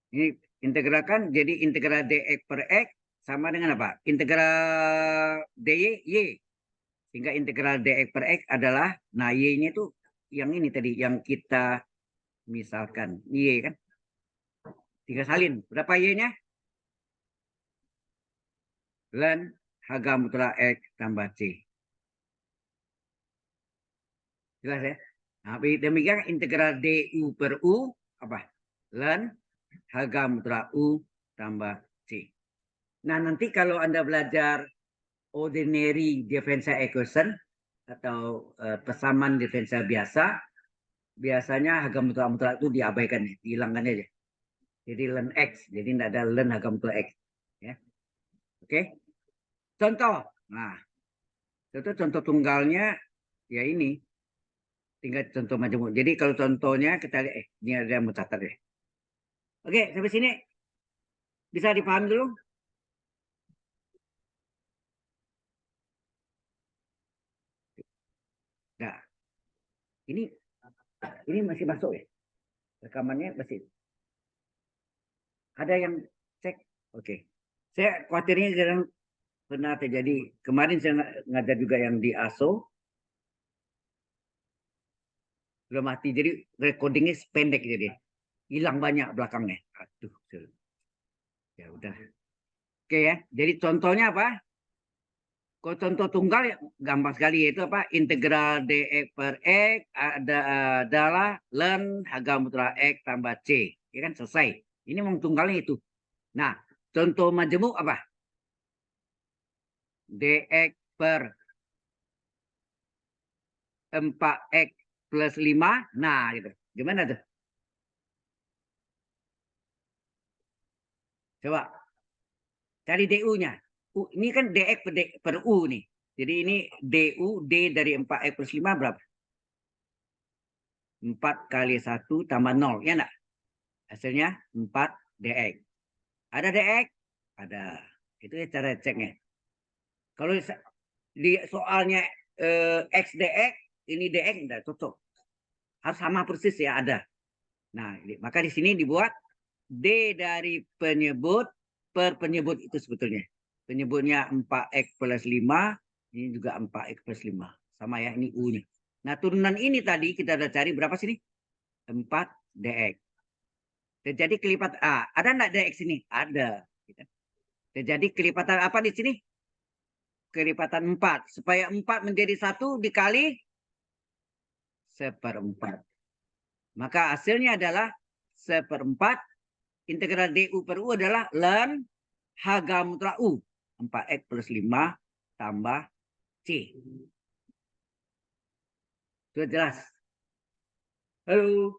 A: Ini integralkan jadi integral dx per x sama dengan apa? Integral dy y. Sehingga integral dx per x adalah, nah y-nya itu yang ini tadi yang kita misalkan y kan. Tiga salin. Berapa y-nya? Ln H mutlak X tambah C. Jelas ya? Nah, demikian integral du per u apa? Ln H mutlak u tambah C. Nah, nanti kalau Anda belajar ordinary differential equation atau persamaan diferensial biasa, biasanya H mutlak itu diabaikan, dihilangkan aja. Jadi ln X, jadi tidak ada ln H mutlak X. Ya. Oke. Contoh, Nah, itu contoh tunggalnya ya ini. Tinggal contoh majemuk. Jadi kalau contohnya kita lihat, ini ada yang mau catat ya. Oke, sampai sini bisa dipahami dulu? Nah, ini masih masuk ya. Rekamannya masih ada yang cek. Oke. Saya khawatirnya kadang pernah terjadi. Kemarin saya ngajar juga yang di ASO. Udah mati. Jadi recordingnya pendek jadi. Hilang banyak belakangnya. Aduh. Ya udah. Oke ya. Jadi contohnya apa? Kalau contoh tunggal ya gampang sekali yaitu apa? Integral dx per x adalah ln H mutra x tambah c. Ya kan selesai. Ini memang tunggalnya itu. Nah, contoh majemuk apa? Dx per 4x plus 5. Nah, gitu. Gimana tuh? Coba cari du-nya. Ini kan dx per u nih. Jadi ini du, d dari 4x plus 5 berapa? 4 kali 1 tambah 0. Ya enggak? Hasilnya 4 dx. Ada dx? Ada. Itu ya cara ceknya. Kalau di soalnya x dx, ini dx enggak cocok. Harus sama persis ya ada. Nah, maka di sini dibuat D dari penyebut per penyebut itu sebetulnya. Penyebutnya 4x plus 5, ini juga 4x plus 5. Sama ya, ini U-nya. Nah, turunan ini tadi kita udah cari berapa sini? 4 dx. Terjadi kelipatan A. Ada enggak dx ini? Ada. Terjadi kelipatan apa di sini? Kelipatan 4. Supaya 4 menjadi 1 dikali 1/4. Maka hasilnya adalah 1/4. Integral du per u adalah ln H mutra u. 4x plus 5 tambah C. Sudah jelas? Halo?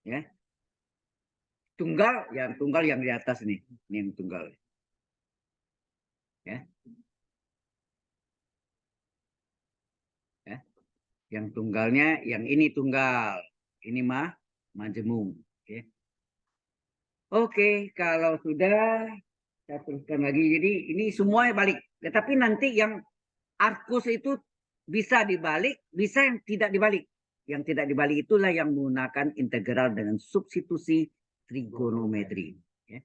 A: Ya. Tunggal yang di atas nih. Ini yang tunggal. Ya. Ya. Yang tunggalnya, yang ini tunggal. Ini majemuk. Oke. Oke, kalau sudah saya teruskan lagi. Jadi ini semuanya balik. Tetapi nanti yang arkus itu bisa dibalik, bisa yang tidak dibalik. Yang tidak dibalik itulah yang menggunakan integral dengan substitusi trigonometri. Ya.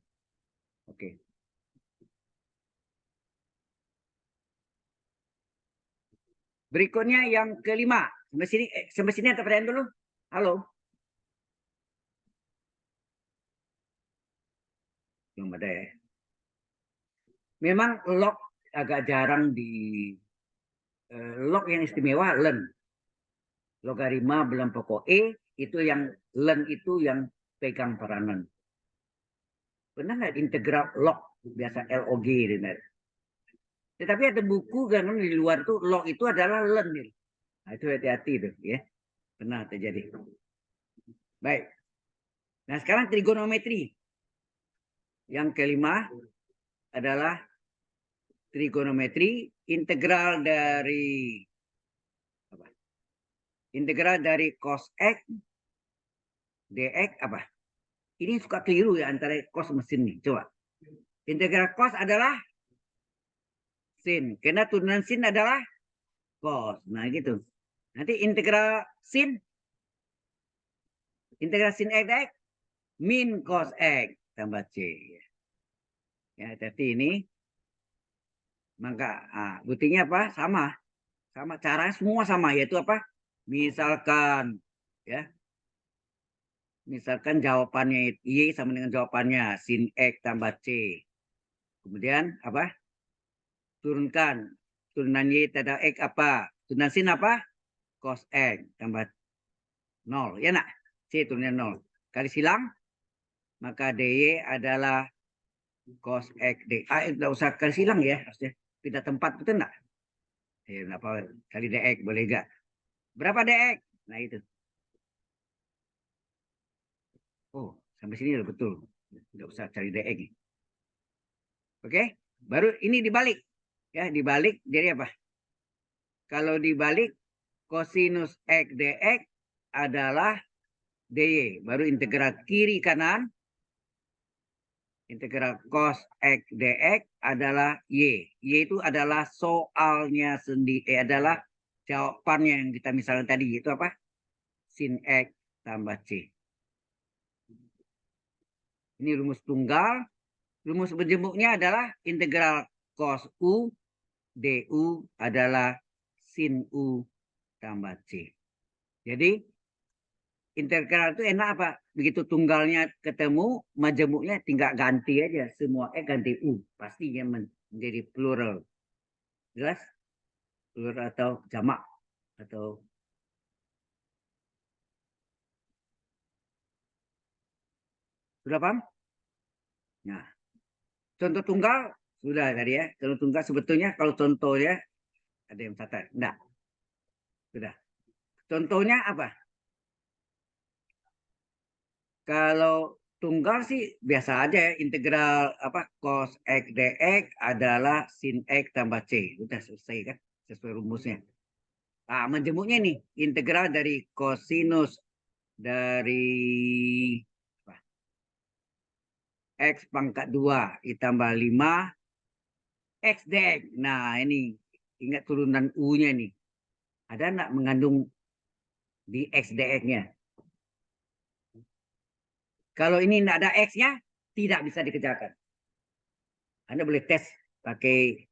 A: Oke. Berikutnya yang kelima. Sampai sini ada pertanyaan dulu. Halo. Belum ada ya. Memang log agak jarang di log yang istimewa len. Logaritma belum pokok itu yang len itu yang pegang peranan. Pernah nggak integral log biasa log benar. Tetapi ada buku kan di luar tuh log itu adalah len. Nah, itu hati-hati tuh ya. Pernah terjadi. Baik. Nah, sekarang trigonometri. Yang kelima adalah trigonometri integral dari apa? Integral dari cos x dx apa? Ini suka keliru ya antara cos mesin nih. Coba. Integral cos adalah sin. Karena turunan sin adalah cos. Nah, gitu. Nanti integral sin x dx min cos x tambah c. Ya, tapi ini maka buktinya apa? Sama cara semua sama yaitu apa? Misalkan ya, misalkan jawabannya y sama dengan jawabannya sin x tambah c. Kemudian apa? Turunkan turunan y tambah x apa? Turunan sin apa? Cos x tambah 0. Ya nak? C turunan 0. Kali silang maka dy adalah cos x d. Tidak usah kali silang ya, harusnya pindah tempat betul enggak? Apa kali dx boleh enggak? Berapa dx? Nah itu. Oh, sampai sini udah betul. Tidak usah cari dx. Oke? Baru ini dibalik. Ya, dibalik jadi apa? Kalau dibalik kosinus X dx adalah dy. Baru integral kiri kanan. Integral cos X dx adalah y. Y itu adalah soalnya sendiri. Adalah jawabannya yang kita misalnya tadi. Itu apa? Sin X tambah C. Ini rumus tunggal. Rumus berjemuknya adalah integral cos U du adalah sin U tambah C. Jadi integral itu enak apa? Begitu tunggalnya ketemu, majemuknya tinggal ganti aja. Semua ganti U. Pasti yang menjadi plural. Jelas? Plural atau jamak. Atau sudah paham? Nah, contoh tunggal sudah tadi ya. Contoh tunggal sebetulnya kalau contohnya ada yang catat. Enggak. Sudah. Contohnya apa? Kalau tunggal sih biasa aja ya. Integral apa cos X dx adalah sin X tambah C. Udah selesai kan? Sesuai rumusnya. Nah, menjemuknya nih. Integral dari kosinus dari apa, X pangkat 2 ditambah 5 X dx. Nah, ini ingat turunan U-nya nih. Ada enggak mengandung di X dx-nya? Kalau ini tidak ada X-nya, tidak bisa dikerjakan. Anda boleh tes pakai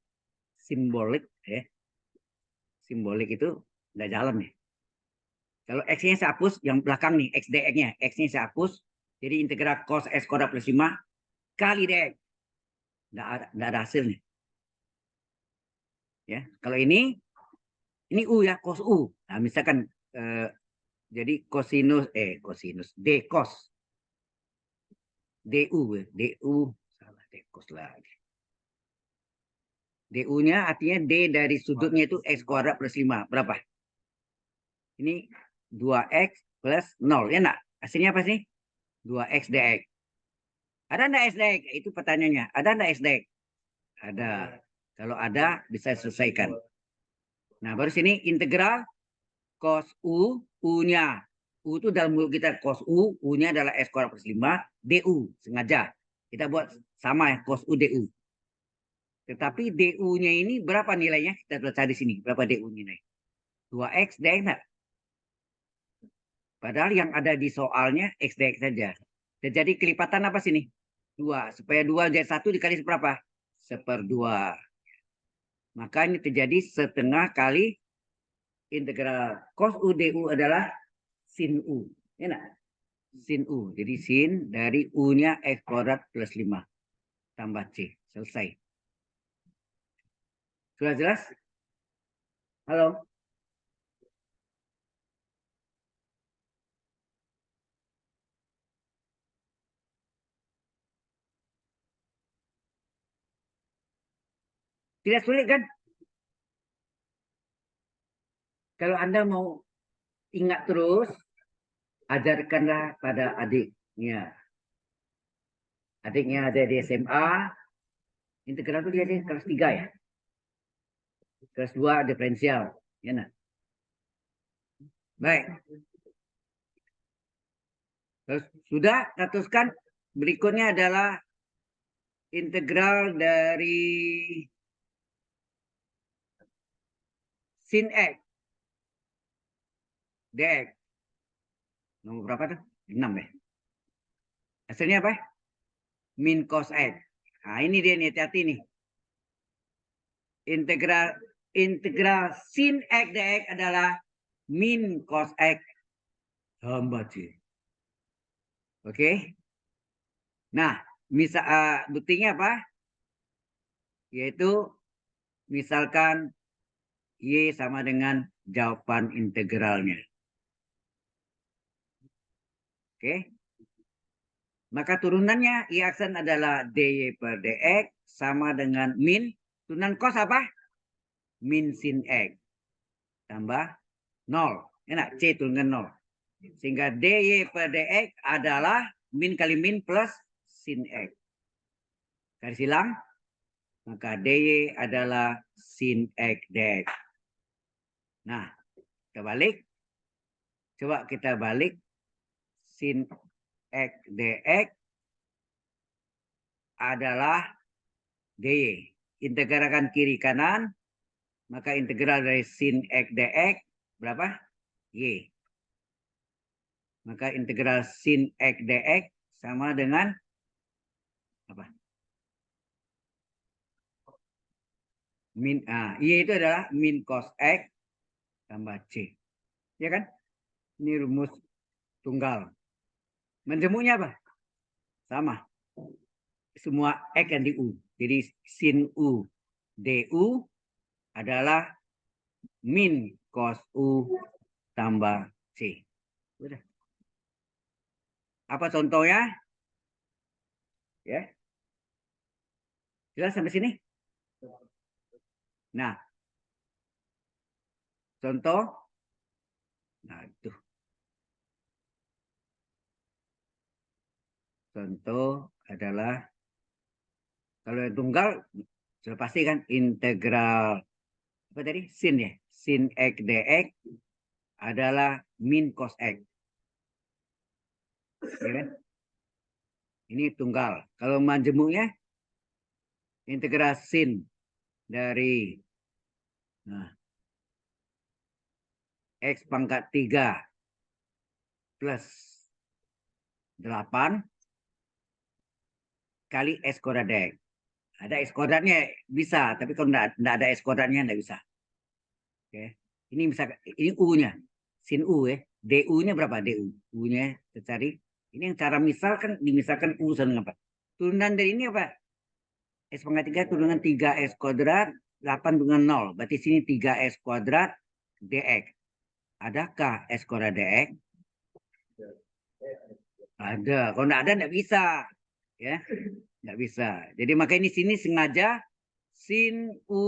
A: simbolik. Ya. Simbolik itu tidak jalan nih. Kalau X-nya saya hapus, yang belakang nih, X dx-nya. X-nya saya hapus, jadi integral cos X kuadrat plus 5 kali dx. Tidak ada hasilnya. Ya, kalau ini U ya, cos U. Nah, misalkan jadi kosinus d cos du salah d cos lagi. Du-nya artinya D dari sudutnya itu X kuadrat plus 5. Berapa? Ini 2X plus 0. Ya enggak? Hasilnya apa sih? 2X dx. Ada enggak X dx? Itu pertanyaannya. Ada enggak X dx? Ada. Kalau ada, bisa selesaikan. Nah, baru sini integral cos U. U-nya. U itu dalam mulut kita cos U. U-nya adalah X kuadrat plus 5. Du. Sengaja. Kita buat sama ya. Cos U du. Tetapi du-nya ini berapa nilainya? Kita sudah cari sini. Berapa du-nya nilai? 2x dx enggak? Padahal yang ada di soalnya x dx saja. Jadi kelipatan apa sini? 2. Supaya 2 jadi 1 dikali seberapa? 1/2. Maka ini terjadi setengah kali integral cos U du adalah sin U. Ya enggak? Sin U. Jadi sin dari U-nya x kuadrat plus 5. Tambah C. Selesai. Sudah jelas? Halo? Tidak sulit kan? Kalau Anda mau ingat terus, ajarkanlah pada adiknya. Adiknya ada di SMA, integral itu dia di kelas 3 ya. Kelas 2 diferensial. Ya, nah. Baik. Terus sudah, teruskan. Berikutnya adalah integral dari sin X dx. Nomor berapa tuh? 6 ya. Hasilnya apa? Min cos X. Nah, ini dia nih, hati-hati nih. Integral sin X dx adalah min cos X tambah C. Oke. Nah, buktinya apa? Yaitu misalkan Y sama dengan jawaban integralnya. Oke. Maka turunannya Y aksen adalah dy per dx sama dengan min. Turunan cos apa? Min sin X. Tambah 0. Enak, C turunan 0. Sehingga dy per dx adalah min kali min plus sin X. Garis hilang. maka dy adalah sin x dx. Nah, kita balik. Coba kita balik. Sin x dx adalah dy. Integralkan kiri kanan, maka integral dari sin x dx berapa? Y. Maka integral sin x dx sama dengan apa? Y itu adalah min cos X tambah C. Ya kan? Ini rumus tunggal. Menjemuknya apa? Sama. Semua X yang di U. Jadi sin U du adalah min cos U tambah C. Udah. Apa contohnya? Ya. Jelas sampai sini? Nah, contoh. Nah, itu. Contoh adalah kalau yang tunggal sudah pasti kan integral apa tadi? Sin ya. Sin X dx adalah min cos X. Ya kan? Ini tunggal. Kalau majemuknya integral sin dari X pangkat 3 plus 8 kali S kuadrat dx. Ada S kuadratnya bisa, tapi kalau tidak ada S kuadratnya tidak bisa. Oke. Ini misalkan ini U-nya. Sin U ya. DU-nya berapa? DU. U-nya kita cari. Ini yang cara misal kan dimisalkan U sama dengan 4. Turunan dari ini apa? S pangkat 3 turunan 3S kuadrat 8 dengan 0. Berarti sini 3S kuadrat dx. Adakah S kuadrat dx? Ada. Kalau tidak ada tidak bisa. Ya, tidak bisa. Jadi maka ini sini sengaja sin U,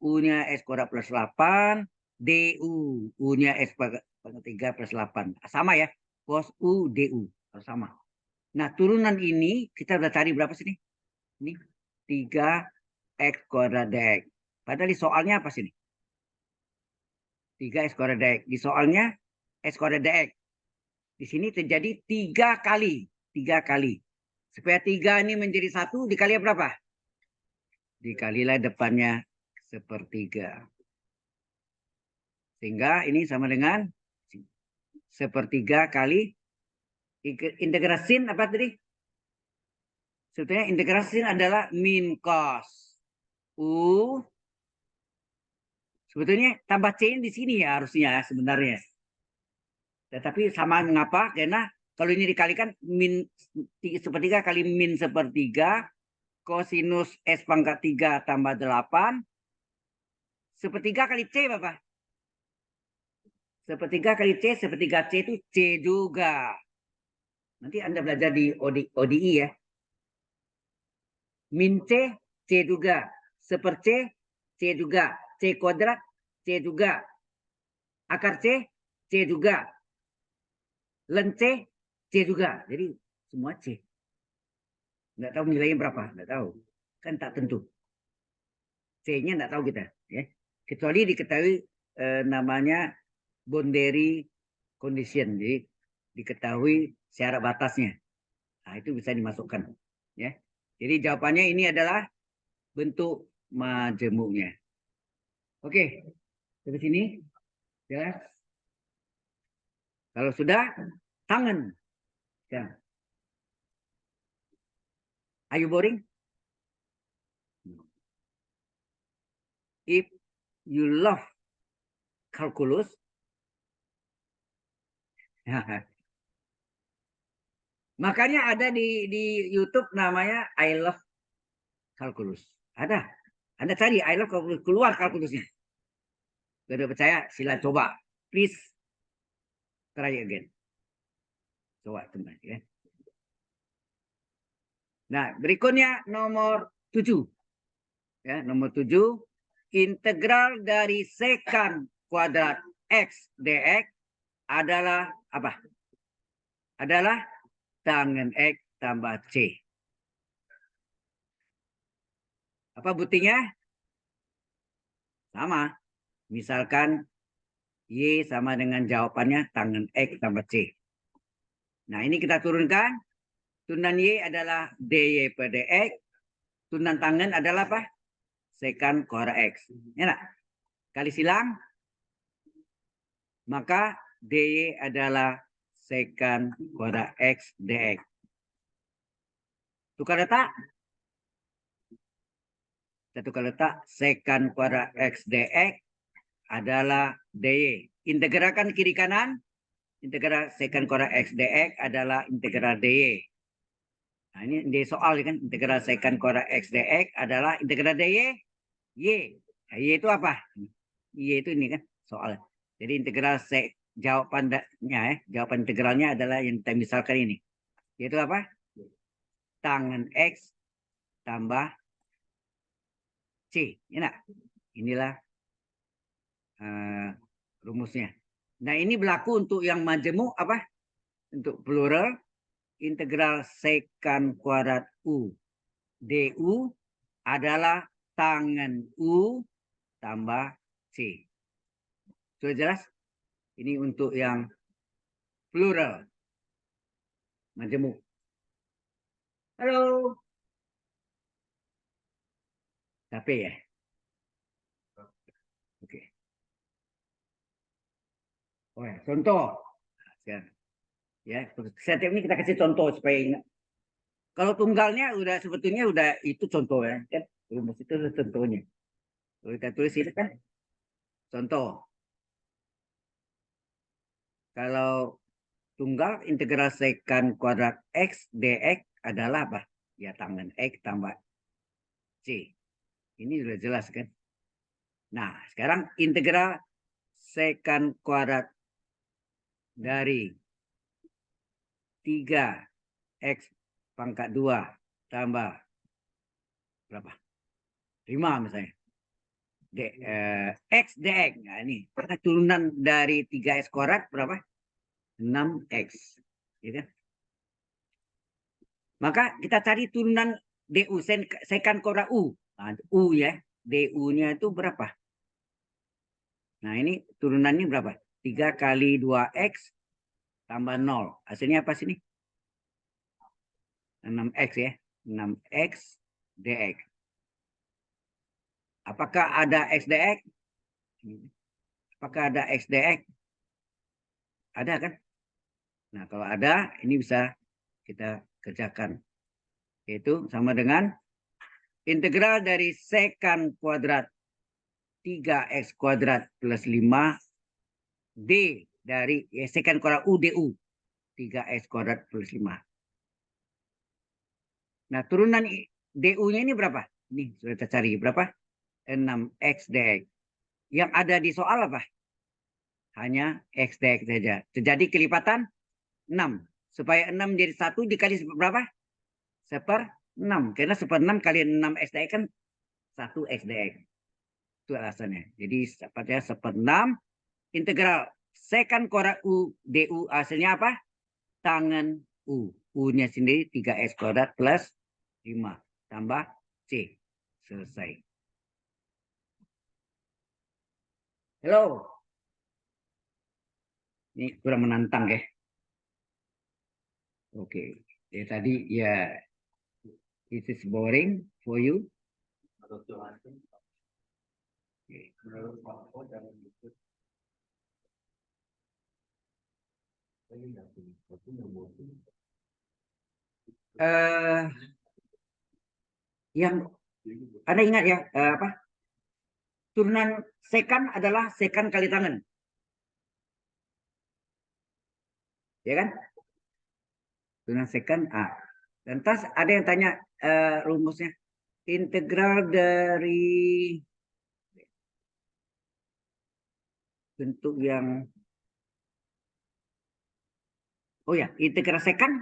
A: U-nya S kuadrat plus 8, DU, U-nya S pangkat 3 plus 8. Sama ya. Cos U, DU. Sama. Nah, turunan ini kita sudah cari berapa sini? Ini 3X kuadrat dx. Padahal di soalnya apa sini? 3X kuadrat dx. Di soalnya X kuadrat dx. Di sini terjadi 3 kali. 3 kali. Supaya 3 ini menjadi 1 dikali berapa? Dikalilah depannya sepertiga. Sehingga ini sama dengan sepertiga kali integral sin apa tadi? Sebetulnya integral sin adalah min cos U. Sebetulnya tambah C di sini ya harusnya sebenarnya. Tetapi sama mengapa? Karena kalau ini dikalikan min sepertiga kali min sepertiga kosinus S pangkat 3 tambah 8. Sepertiga kali C Bapak. Sepertiga kali C, sepertiga C itu C juga. Nanti Anda belajar di ODI ya. Min C, C juga. Seper C, C juga. C kuadrat, C juga. Akar C, C juga. Len C, C juga. Jadi semua C. Nggak tahu nilainya berapa, nggak tahu. Kan tak tentu. C-nya nggak tahu kita. Ya. Kecuali diketahui namanya boundary condition. Jadi diketahui syarat batasnya. Nah, itu bisa dimasukkan. Ya. Jadi jawabannya ini adalah bentuk majemuknya. Oke, sampai sini. Ya. Kalau sudah, tangan. Ya. Are you boring? If you love calculus, makanya ada di YouTube namanya I love calculus. Ada. Anda cari I love calculus, keluar kalkulusnya. Tidak percaya, sila coba. Please try again. Coba teman ya. Nah, berikutnya nomor 7. Ya, nomor 7. Integral dari sekant kuadrat X dx adalah apa? Adalah tangen X tambah C. Apa buktinya? Sama. Misalkan Y sama dengan jawabannya tangen X tambah C. Nah, ini kita turunkan. Turunan Y adalah DY per DX. Turunan tangen adalah apa? Sekant kuadrat X. Ya nak? Kali silang. Maka DY adalah sekant kuadrat X DX. Tukar letak. Kita tukar letak. Sekant kuadrat X DX adalah DY. Integralkan kiri kanan. Integral sekant kuadrat X DX adalah integral DY. Nah, ini di soal kan. Integral sekant kuadrat X DX adalah integral DY. Y. Nah, Y itu apa? Y itu ini kan soal. Jadi integral jawabannya jawaban integralnya adalah yang kita misalkan ini. Yaitu apa? Tangen X tambah C. Ya, nah. Inilah rumusnya. Nah, ini berlaku untuk yang majemuk apa? Untuk plural integral sekant kuadrat U du adalah tangen U tambah C. Sudah jelas? Ini untuk yang plural majemuk. Halo. Capek ya? Oke. Oh ya, contoh. Sekarang. Ya, setiap ini kita kasih contoh supaya ingat. Kalau tunggalnya udah sebetulnya udah itu contoh ya, kan? Rumus itu contohnya. Kalau kita tulis ini kan contoh. Kalau tunggal integral sekant kuadrat X dx adalah apa? Ya tangen X tambah C. Ini sudah jelas kan? Nah, sekarang integral sekant kuadrat dari 3x pangkat 2 tambah berapa? 5 misalnya. X dx. Nah, ini turunan dari 3x kuadrat berapa? 6x. Ya kan? Maka kita cari turunan du sekant kuadrat u. Nah, u ya. du-nya itu berapa? Nah, ini turunannya berapa? 3 kali 2x tambah 0. Hasilnya apa sini? 6x ya. 6x dx. Apakah ada x dx? Apakah ada x dx? Ada kan? Nah, kalau ada, ini bisa kita kerjakan. Yaitu sama dengan integral dari sekant kuadrat 3x kuadrat plus 5 D dari sekant kuadrat U du 3x kuadrat plus 5. Nah, turunan du-nya ini berapa? Ini sudah kita cari berapa? 6x dx. Yang ada di soal apa? Hanya x dx saja. Terjadi kelipatan 6. Supaya 6 jadi 1 dikali berapa? 1/6. Karena 1/6 kali 6x dx kan 1x dx. Itu alasannya. Jadi dapatnya 1/6 integral sekant kuadrat U du hasilnya apa? Tangen U. U-nya sendiri 3x kuadrat plus 5 tambah C. Selesai. Halo. Ini kurang menantang ya. Oke. Ya tadi ya it is boring for you. Yang Anda ingat ya apa? Turunan sekant adalah sekant kali tangen. Ya kan? Turunan sekant A. Lantas ada yang tanya rumusnya. Integral dari bentuk yang oh ya, integral sekant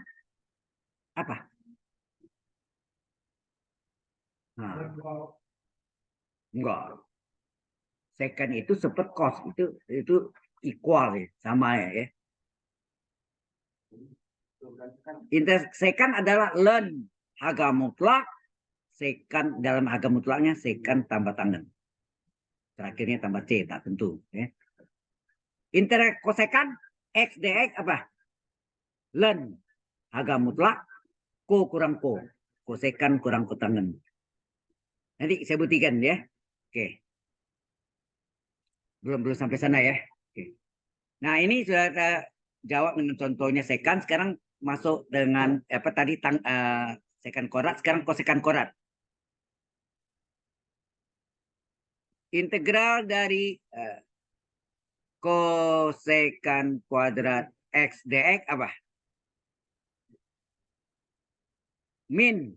A: apa? Nah, enggak. Sekant itu seperti cos itu equal ya, sama ya. Sekant adalah ln harga mutlak Sekan dalam harga mutlaknya sekan tambah tangen. Terakhirnya tambah C, tak tentu. Ya. Inter kosekan X dx apa? Len harga mutlak ko kurang ko. Kosekan kurang kotangen. Nanti saya buktikan ya. Oke. Belum sampai sana ya. Oke. Nah, ini sudah kita jawab dengan contohnya sekan. Sekarang masuk dengan apa tadi sekan korat, sekarang kosekan korat. Integral dari kosekan kuadrat X dx apa? Min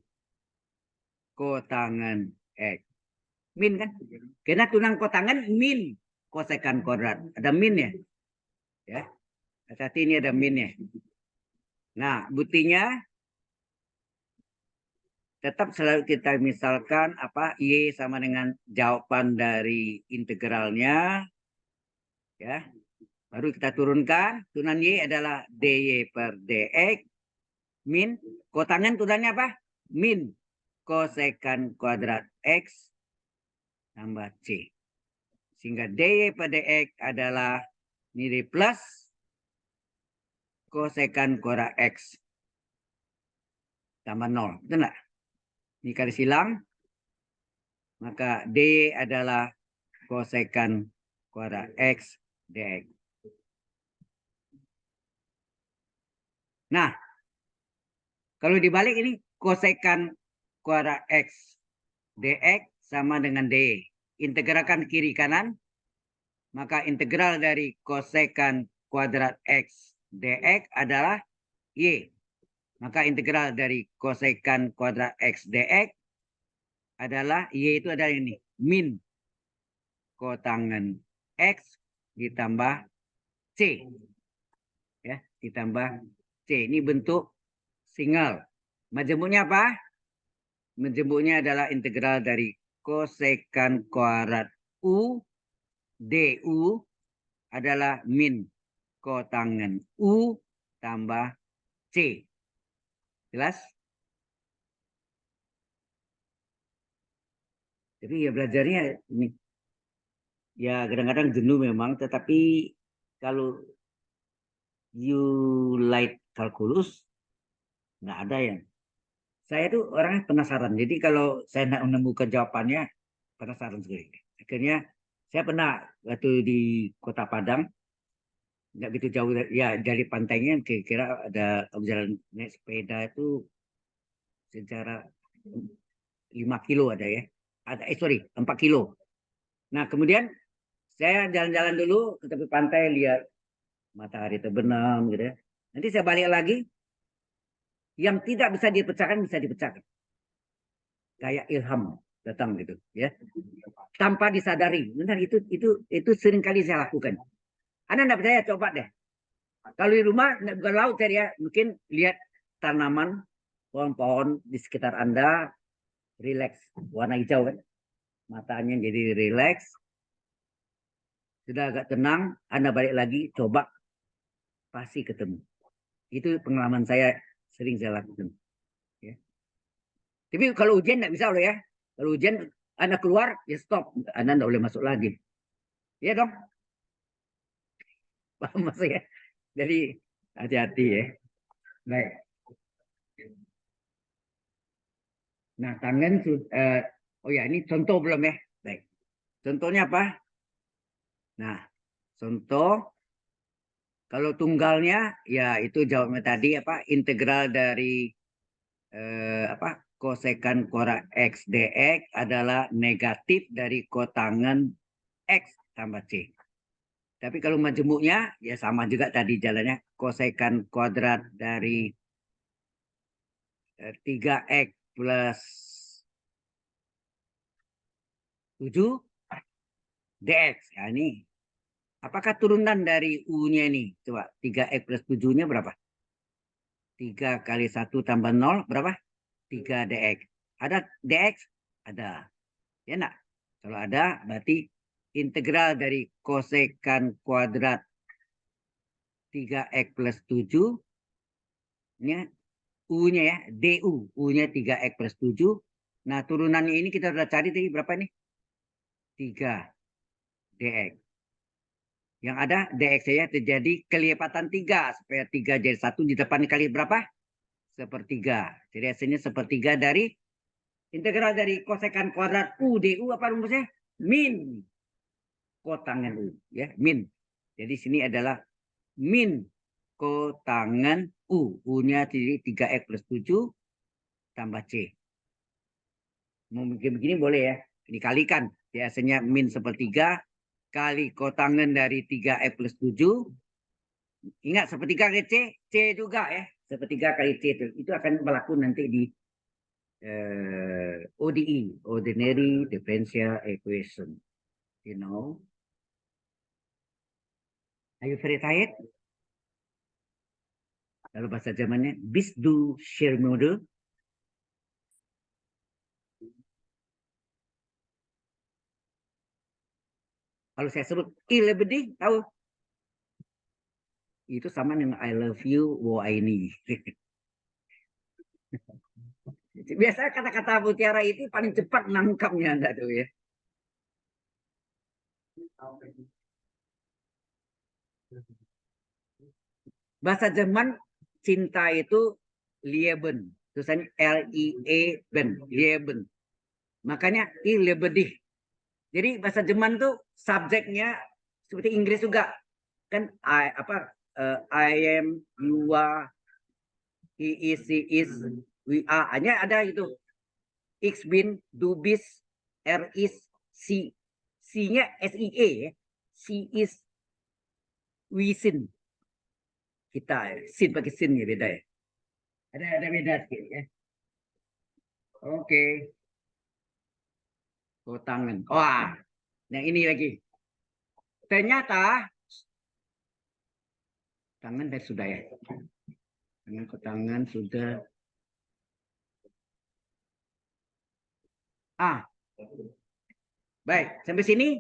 A: kotangan X. Min kan? Karena tunang kotangan min kosekan kuadrat. Ada min ya? Ya. Hati ini ada min ya. Nah, buktinya tetap selalu kita misalkan apa Y sama dengan jawaban dari integralnya ya. Baru kita turunkan, turunan Y adalah dy per dx min kotangan turunannya apa? Min kosekan kuadrat X tambah C. Sehingga dy per dx adalah nilai plus kosekan kuadrat X tambah 0. Betul enggak? Ini kali silang, maka dy adalah kosekan kuadrat X dx. Nah, kalau dibalik ini kosekan kuadrat X dx sama dengan dy. Integralkan kiri kanan, maka integral dari kosekan kuadrat X dx adalah Y. Maka integral dari kosekan kuadrat X dx adalah Y itu adalah ini. Min kotangan X ditambah C. Ya, ditambah C. Ini bentuk single. Majemuknya apa? Majemuknya adalah integral dari kosekan kuadrat U du adalah min kotangan U tambah C. Jelas? Jadi ya belajarnya ini ya kadang-kadang jenuh memang, tetapi kalau you like kalkulus nggak ada yang. Saya tuh orangnya penasaran. Jadi kalau saya nak menemukan jawabannya penasaran sekali. Akhirnya saya pernah waktu di Kota Padang, nggak begitu jauh ya dari pantainya, kira-kira ada jalan naik sepeda itu secara 5 kilo ada ya. Ada, sorry, 4 kilo. Nah, kemudian saya jalan-jalan dulu ke tepi pantai, lihat matahari terbenam gitu ya. Nanti saya balik lagi, yang tidak bisa dipecahkan bisa dipecahkan. Kayak ilham datang gitu ya. Tanpa disadari. Benar, itu sering kali saya lakukan. Anda enggak percaya, coba deh. Kalau di rumah bukan laut ya, mungkin lihat tanaman, pohon-pohon di sekitar Anda rileks, warna hijau kan. Matanya jadi rileks. Sudah agak tenang, Anda balik lagi, coba pasti ketemu. Itu pengalaman saya, sering saya lakukan. Ya. Tapi kalau ujian nggak bisa loh ya. Kalau ujian Anda keluar, ya stop. Anda nggak boleh masuk lagi. Iya dong? Paham mas ya? Jadi hati-hati ya. Baik. Nah, tangan oh ya, ini contoh belum ya? Baik. Contohnya apa? Nah, contoh kalau tunggalnya ya itu jawabnya tadi apa? Integral dari apa? Kosekan kuadrat X dx adalah negatif dari kotangan X tambah C. Tapi kalau majemuknya ya sama juga tadi jalannya, kosekan kuadrat dari 3x plus 7 dx. Ya, ini apakah turunan dari U-nya ini? Coba 3x plus 7-nya berapa? 3 kali 1 tambah 0 berapa? 3 dx. Ada dx? Ada. Ya enggak? Kalau ada berarti integral dari kosekan kuadrat 3x plus 7 nya U-nya ya, du. U-nya 3x plus 7 Nah, turunannya ini kita sudah cari tadi berapa nih? 3 dx. Yang ada dx saya terjadi kelipatan 3. Supaya 3 jadi 1 di depan kali berapa? Sepertiga. Jadi hasilnya sepertiga dari integral dari kosekan kuadrat U du apa rumusnya? Min kotangan U. Ya, min. Jadi sini adalah min kotangan U. U-nya jadi 3x plus 7 tambah C. Mau bikin begini boleh ya. Dikalikan. Biasanya min sepertiga kali kotangan dari 3x plus 7. Ingat sepertiga kali C. C juga ya. Sepertiga kali C itu akan berlaku nanti di ODE. Ordinary Differential Equation. You know. Are you very tired? Lalu bahasa Jermannya, bist du Schirmode? Kalau saya sebut ilebedi, tahu? Itu sama dengan I love you, wo ini. Biasanya kata-kata mutiara itu paling cepat nangkapnya, enggak tuh ya. Bahasa Jerman cinta itu Lieben. Tulisannya L-I-E-Ben, Lieben. Makanya ilebedi. Jadi bahasa Jerman tuh subjeknya seperti Inggris juga. Kan I am, you are, he is, we are. Hanya ada itu. Ich bin, du bist, er ist, sie. Sie-nya S-I-E ya. She is, we sind. Kita ya. Sin pakai sin ya beda ya. Ada beda sedikit ya. Oke. Oh, tangan. Wah, yang ini lagi. Ternyata tangan sudah ya. Tangan ke tangan sudah. Ah, baik. Sampai sini.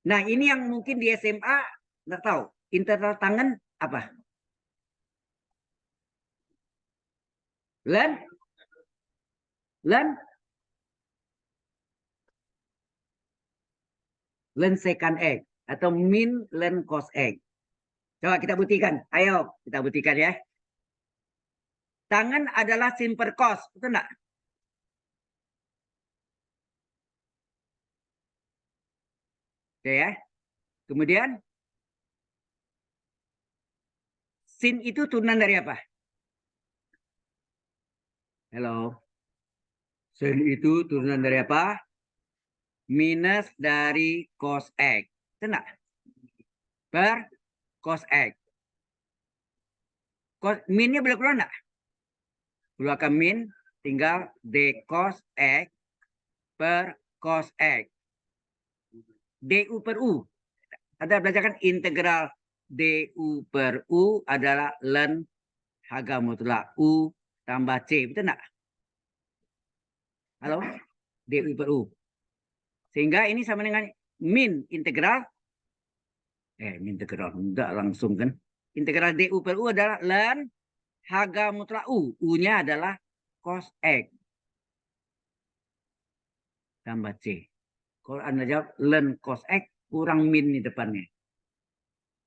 A: Nah, ini yang mungkin di SMA nggak tahu. Internal tangan apa? Len? Len? Len secant egg. Atau min len cos egg. Coba kita buktikan. Ayo, kita buktikan ya. Tangan adalah sin per cos. Betul enggak? Oke ya. Kemudian sin itu turunan dari apa? Halo. Sin itu turunan dari apa? Minus dari cos X. Betul enggak? Per cos X. Minnya boleh keluar enggak? Keluarkan min, tinggal d cos X per cos X. du per u. Anda belajarkan integral du per u adalah len harga mutlak u tambah c. Betul enggak? Halo? Du per u. Sehingga ini sama dengan min integral. Min integral. Enggak langsung kan. Integral du per u adalah len harga mutlak u. U-nya adalah cos X. Tambah c. Kalau Anda jawab len cos X, kurang min di depannya.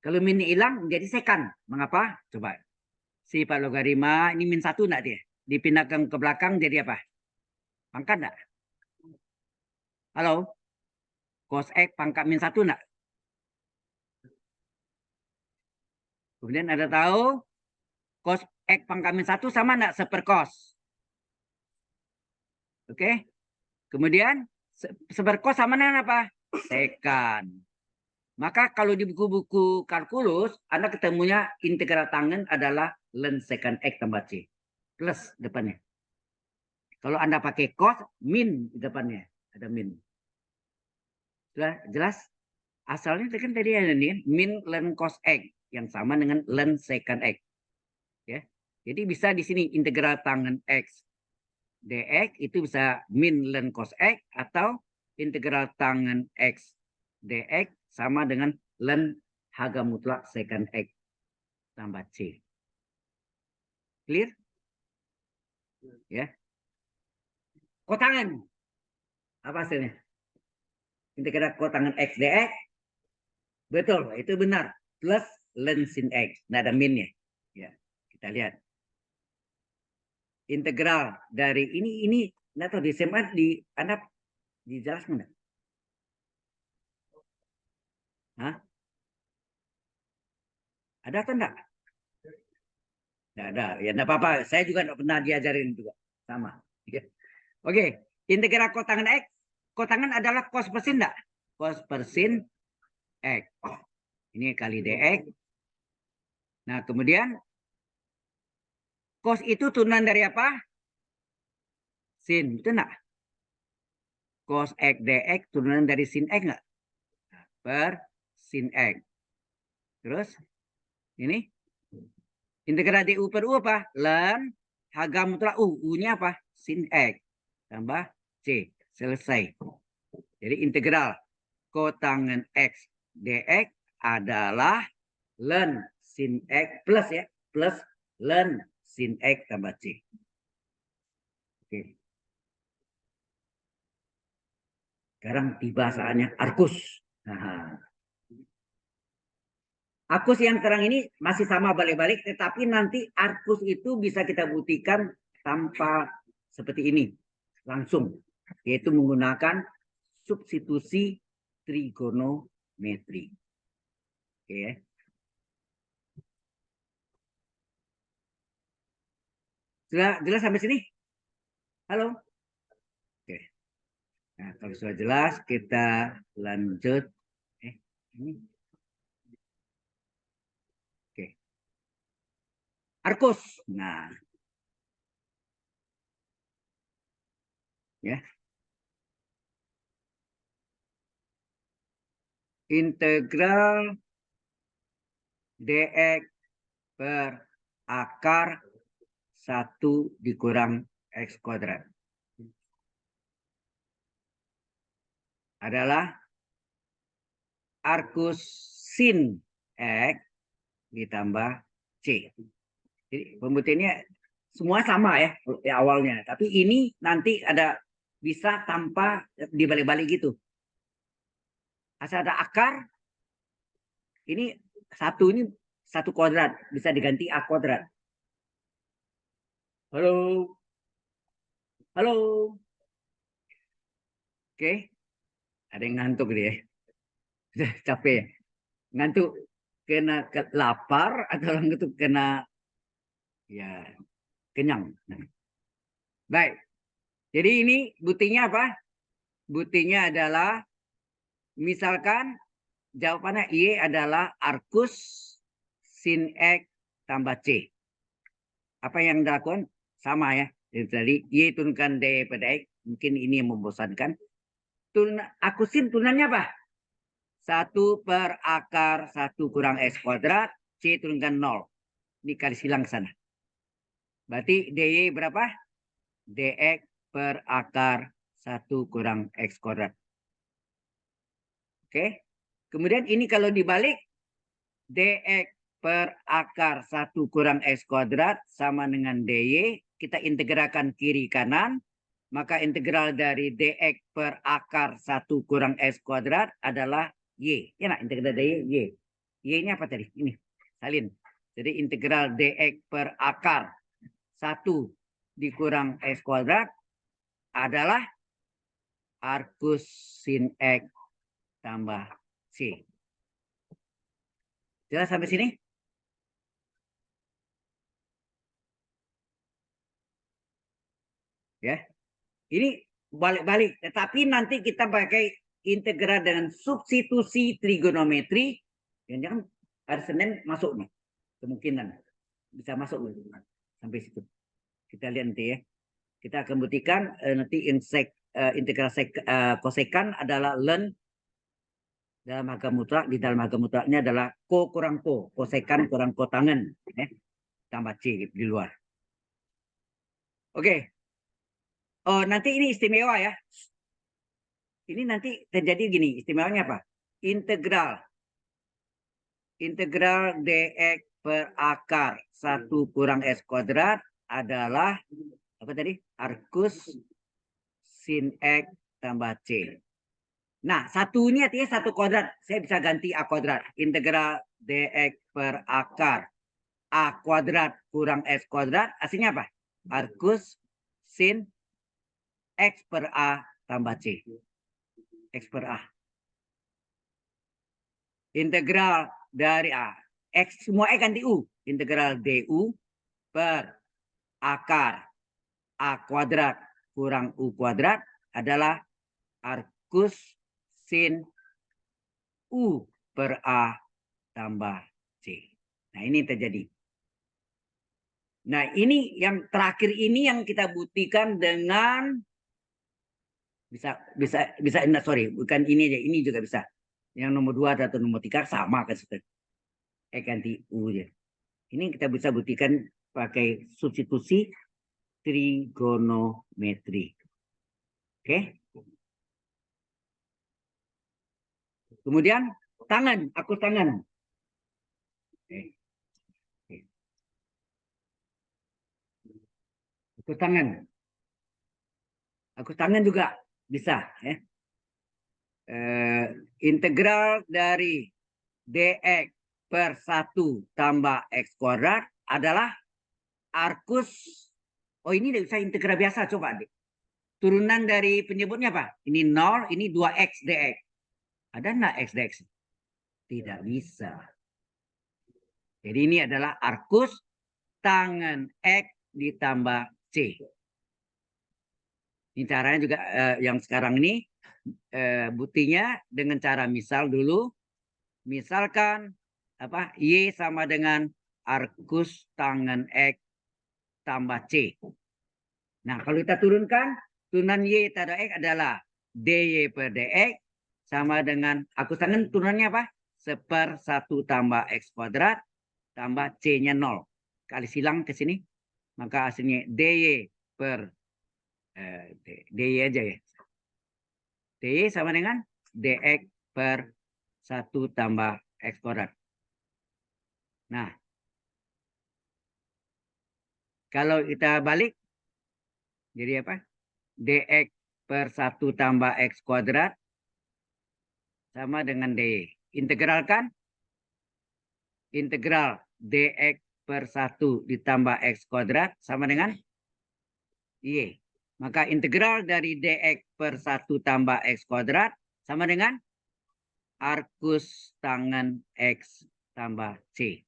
A: Kalau min hilang, jadi sekan. Mengapa? Coba. Sifat logaritma, ini min 1 enggak dia? Dipindahkan ke belakang jadi apa? Pangkat enggak? Halo? Cos X pangkat min 1 enggak? Kemudian ada tahu cos X pangkat min 1 sama enggak seper cos? Oke. Kemudian seper cos sama dengan apa? Sekan. Maka kalau di buku-buku kalkulus, Anda ketemunya integral tangen adalah len secant X tambah C. Plus depannya. Kalau Anda pakai cos, min di depannya. Ada min. Jelas? Asalnya kan tadi ada nih, min len cos X. Yang sama dengan len secant X. Ya. Jadi bisa di sini integral tangen X dx itu bisa min len cos X atau integral tangen X dx sama dengan len harga mutlak secant X tambah C. Clear? Ya. kotangan. Apa hasilnya? Integral kotangan X dx. Betul, itu benar. Plus ln sin X. Nggak ada minnya. Ya, kita lihat. Integral dari ini nggak tahu di SMA di Anda dijelaskan nggak? Hah? Ada atau enggak? Nggak ada. Ya enggak apa-apa. Saya juga nggak pernah diajarin juga. Sama. Ya. Oke. Integral kotangan X. Kotangan adalah cos persin enggak? Cos persin X. Ini kali dx. Nah, kemudian cos itu turunan dari apa? Sin. Itu enggak? Cos X dx turunan dari sin X enggak? Per sin X. Terus ini integral du per u apa? Ln H mutlak u. U-nya apa? Sin X tambah C. Selesai. Jadi integral kotangan X dx adalah ln sin X plus ya. Plus ln sin X tambah C. Oke. Sekarang tiba saatnya arkus. Nah, arkus yang sekarang ini masih sama balik-balik, tetapi nanti arkus itu bisa kita buktikan tanpa seperti ini. Langsung. Yaitu menggunakan substitusi trigonometri. Oke ya. Jelas sampai sini? Halo? Oke. Nah, kalau sudah jelas, kita lanjut. Ini. Oke. Arkus. Nah. Ya. Integral dx per akar 1 dikurang X kuadrat. Adalah arkus sin X ditambah C. Jadi pembuktiannya semua sama ya awalnya. Tapi ini nanti ada bisa tanpa dibalik-balik gitu. Asal ada akar, ini satu kuadrat. Bisa diganti A kuadrat. Halo? Halo? Oke. Ada yang ngantuk dia. Sudah capek ya. Ngantuk kena lapar atau ngantuk kena ya kenyang. Baik. Jadi ini buktinya apa? Buktinya adalah misalkan jawabannya Y adalah arkus sin X tambah C. Apa yang dilakukan? Sama ya. Jadi Y turunkan D pada X. Mungkin ini yang membosankan. Arkus sin turunannya apa? 1 per akar 1 kurang X kuadrat. C turunkan 0. Ini kali silang ke sana. Berarti DY berapa? DX per akar 1 kurang X kuadrat. Oke. Kemudian ini kalau dibalik, DX per akar 1 kurang X kuadrat sama dengan DY. Kita integralkan kiri kanan. Maka integral dari DX per akar 1 kurang X kuadrat adalah Y. Ya nak, integral dari Y. Y-nya apa tadi? Ini, salin. Jadi integral DX per akar 1 dikurang X kuadrat adalah arkus sin X tambah C. Jelas sampai sini? Ya. Ini balik-balik. Tetapi nanti kita pakai integral dengan substitusi trigonometri. Jangan-jangan hari Senin masuk nih. Kemungkinan. Bisa masuk sampai situ. Kita lihat nanti ya. Kita akan buktikan nanti integral kosekan adalah ln dalam harga mutlak. Di dalam harga mutlaknya adalah ko kurang ko. Kosekan kurang kotangan. Ya. Tambah C di luar. Oke. Oh, nanti ini istimewa ya. Ini nanti terjadi gini. Istimewanya apa? Integral dx per akar 1 kurang S kuadrat adalah apa tadi? Arkus sin X tambah C. Nah, satu ini artinya satu kuadrat. Saya bisa ganti A kuadrat. Integral dx per akar A kuadrat kurang X kuadrat. Hasilnya apa? Arcus sin X per A tambah C. X per A. Integral dari A. X semua X ganti U. Integral du per akar A kuadrat kurang U kuadrat adalah arcus sin U per A tambah C. Nah, ini terjadi. Nah, ini yang terakhir ini yang kita buktikan dengan sorry, bukan ini aja, ini juga bisa. Yang nomor 2 atau nomor 3 sama kan seperti ganti U ya. Ini kita bisa buktikan pakai substitusi trigonometri. Oke. Kemudian tangan, aku tangan. Aku tangan. Aku tangan juga bisa ya. Integral dari dx per 1 tambah x kuadrat adalah arcus. Oh, ini tidak bisa integral biasa. Coba deh. Turunan dari penyebutnya apa? Ini 0, ini 2x dx. Ada enggak x dx? Tidak bisa. Jadi ini adalah arcus tangen x ditambah c. Ini caranya juga yang sekarang ini buktinya dengan cara misal dulu. Misalkan apa? Y sama dengan arcus tangen x tambah c. Nah, kalau kita turunkan, turunan y tambah x adalah dy per dx sama dengan arcus tangen turunannya apa? 1/1 tambah x kuadrat tambah c-nya 0. Kali silang ke sini, maka hasilnya dy per dy aja ya. dy sama dengan dx per 1 tambah x kuadrat. Nah, kalau kita balik, jadi apa? Dx per 1 tambah x kuadrat sama dengan dy. Integralkan. Integral dx per 1 ditambah x kuadrat sama dengan y. Maka integral dari dx per 1 tambah x kuadrat sama dengan arcus tangen x tambah c.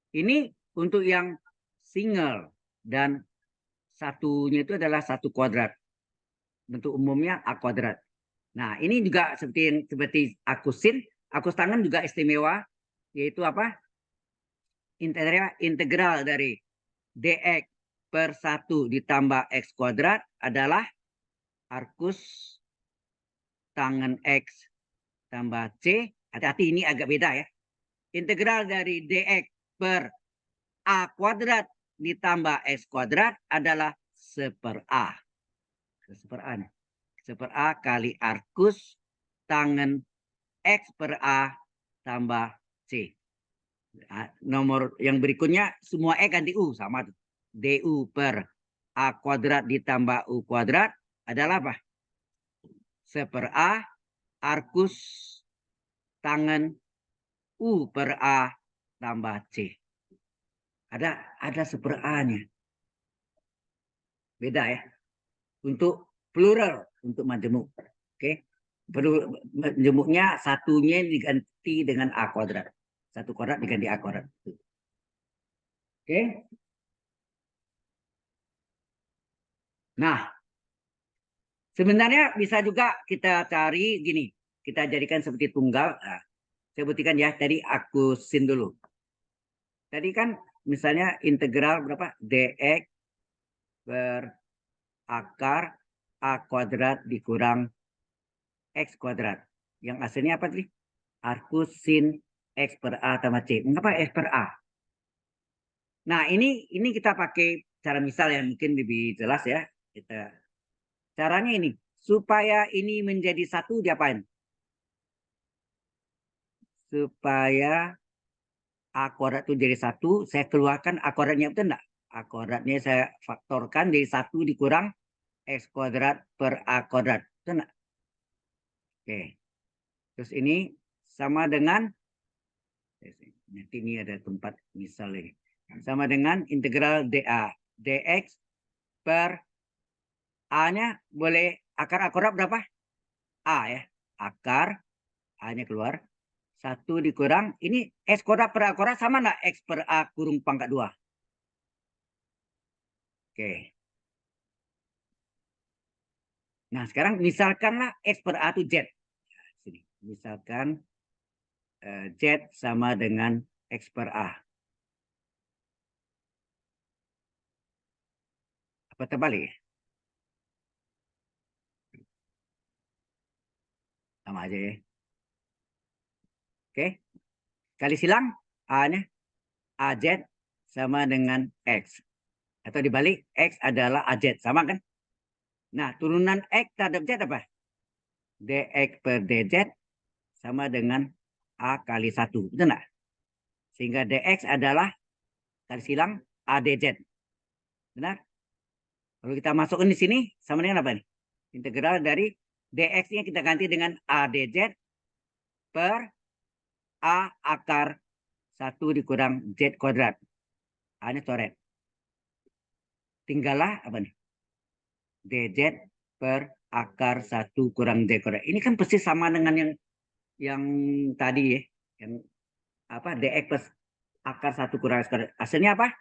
A: Ini untuk yang single dan satunya itu adalah 1 kuadrat. Bentuk umumnya A kuadrat. Nah, ini juga seperti arcus sin, arcus tangen juga istimewa, yaitu apa? Integral dari dx per 1 ditambah x kuadrat adalah arcus tangen x tambah c. Hati-hati, ini agak beda ya. Integral dari dx per a kuadrat ditambah x kuadrat adalah 1/a. 1/a. 1/a kali arcus tangen x per a tambah c. Nomor yang berikutnya semua x ganti u sama. Du per a kuadrat ditambah u kuadrat adalah apa? 1/a arcus tangen u per a tambah c. Ada 1/a-nya. Beda ya. Untuk plural, untuk majemuk. Oke. Majemuknya satunya diganti dengan a kuadrat. 1 kuadrat diganti a kuadrat. Oke. Nah, sebenarnya bisa juga kita cari gini. Kita jadikan seperti tunggal. Nah, saya buktikan ya. Tadi aku sin dulu. Tadi kan misalnya integral berapa? Dx per akar a kuadrat dikurang x kuadrat. Yang hasilnya apa tadi? Arcus sin x per a tambah c. Mengapa x per a? Nah, ini kita pakai cara misal yang mungkin lebih jelas ya. Caranya ini. Supaya ini menjadi satu, diapain? Supaya a kuadrat itu jadi satu, saya keluarkan a kuadratnya, betul enggak? A kuadratnya saya faktorkan jadi 1 dikurang X kuadrat per A kuadrat. Betul nggak? Oke. Terus ini sama dengan, nanti ini ada tempat misal lagi. Sama dengan integral dA. dx per A-nya boleh akar akurat berapa? A ya. Akar A-nya keluar. 1 dikurang. Ini X kuadrat per A kuadrat sama nggak? X per A kurung pangkat 2. Oke. Nah, sekarang misalkanlah X per A itu Z. Sini. Misalkan Z sama dengan X per A. Apa terbalik? Sama aja ya. Oke. Kali silang A-nya AZ sama dengan X. Atau dibalik, X adalah AZ. Sama kan? Nah, turunan X terhadap Z apa? dx per dz sama dengan A kali 1. Betul nggak? Sehingga dx adalah kali silang A dz. Benar? Kalau kita masukkan di sini, sama dengan apa nih? Integral dari dx-nya kita ganti dengan A dz per A akar 1 dikurang Z kuadrat. A-nya coret. Tinggallah apa nih? dz per akar 1 kurang Z kuadrat. Ini kan persis sama dengan yang tadi ya. Yang apa? dx plus akar 1 kurang Z kuadrat. Hasilnya apa?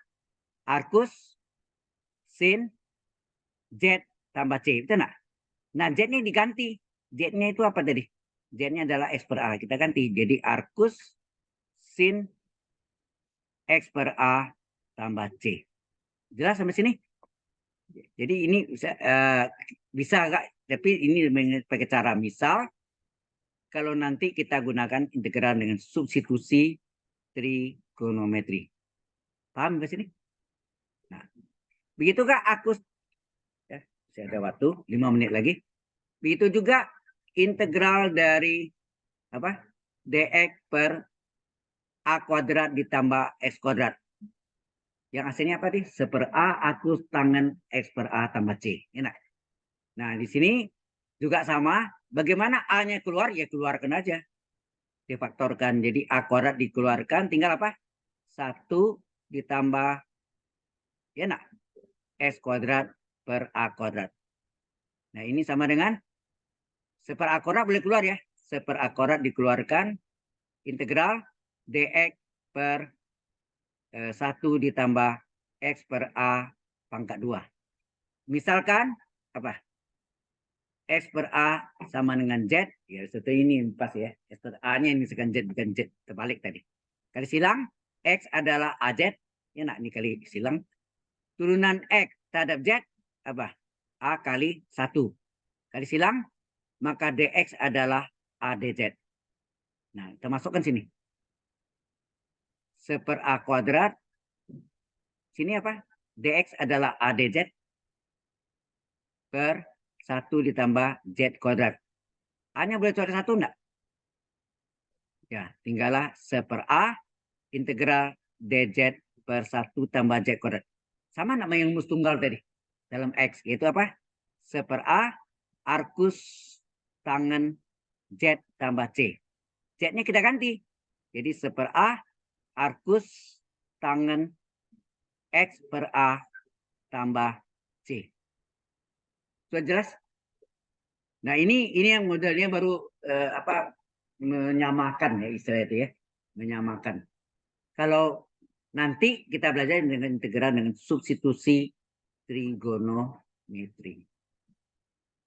A: Arcus sin Z tambah C. Betul nggak? Nah, Z-nya diganti. Z-nya itu apa tadi? Z-nya adalah X per A. Kita ganti. Jadi arcus sin X per A tambah C. Jelas sampai sini? Jadi ini bisa nggak? Tapi ini pakai cara misal. Kalau nanti kita gunakan integral dengan substitusi trigonometri. Paham ke sini? Nah, begitu kak arcus. Ya, saya ada waktu 5 menit lagi. Begitu juga integral dari apa? dx per A kuadrat ditambah X kuadrat. Yang hasilnya apa sih? 1/A arcus tangen X per A tambah C. Enak. Nah, di sini juga sama. Bagaimana A-nya keluar? Ya keluarkan aja. Difaktorkan. Jadi A kuadrat dikeluarkan. Tinggal apa? 1 ditambah enak. X kuadrat per A kuadrat. Nah, ini sama dengan 1/A kuadrat boleh keluar ya. 1/A kuadrat dikeluarkan. Integral dx per 1 ditambah X per A pangkat 2. Misalkan apa? X per A sama dengan Z. Ya, setelah ini pas ya. X per A-nya ini misalkan Z bukan Z. Terbalik tadi. Kali silang, X adalah AZ. Ya, nak ini kali silang. Turunan X terhadap Z, apa? A kali 1. Kali silang, maka DX adalah ADZ. Nah, kita masukkan sini. 1/A kuadrat. Sini apa? DX adalah ADZ per 1 ditambah Z kuadrat. A-nya boleh coret 1 enggak? Ya, tinggallah 1/A integral DZ per 1 tambah Z kuadrat. Sama nama yang rumus tunggal tadi. Dalam X, yaitu apa? 1/A arcus tangen Z tambah C. Z-nya kita ganti. Jadi 1/A arcus tangen X per A tambah C. Sudah jelas? Nah, ini yang modelnya baru menyamakan ya istilah itu ya. Menyamakan. Kalau nanti kita belajar dengan integral dengan substitusi trigonometri.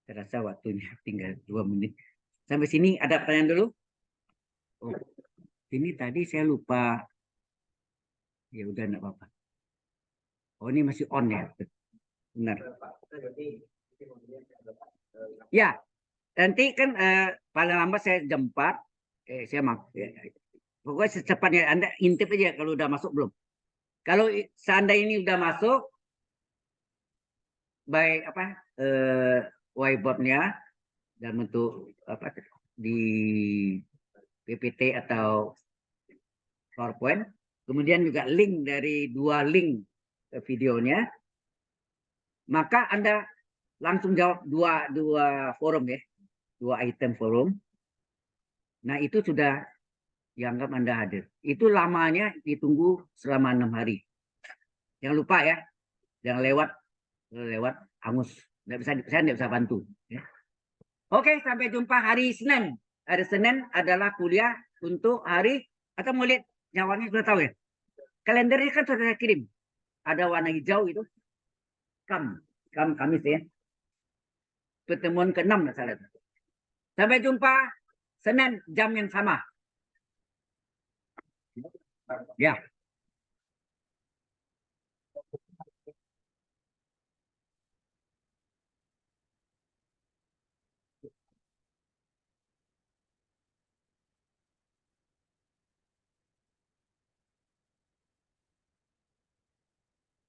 A: Saya rasa waktunya tinggal 2 menit. Sampai sini ada pertanyaan dulu? Oh, ini tadi saya lupa. Ya udah enggak apa-apa. Oh, ini masih on ya. Benar. Ya, nanti kan paling lambat saya jam 4. Saya ya. Pokoknya secepatnya Anda intip aja kalau udah masuk belum. Kalau seandainya ini udah masuk, baik apa whiteboardnya dan bentuk apa di PPT atau PowerPoint, kemudian juga link dari 2 link videonya, maka Anda langsung jawab dua forum ya, 2 item forum. Nah itu sudah dianggap Anda hadir. Itu lamanya ditunggu selama 6 hari. Jangan lupa ya, jangan lewat angus. Saya nggak bisa bantu. Ya. Oke, sampai jumpa hari Senin. Hari Senin adalah kuliah untuk hari, atau mau lihat jawabnya sudah tahu ya. Kalendernya kan sudah saya kirim. Ada warna hijau itu. Kamis ya. Pertemuan ke-6 nggak salah. Sampai jumpa Senin jam yang sama. Ya.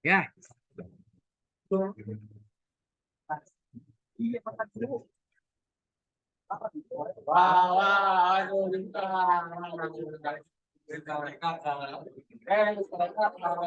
A: Ya.
C: Wah, wah, aduh, bintang.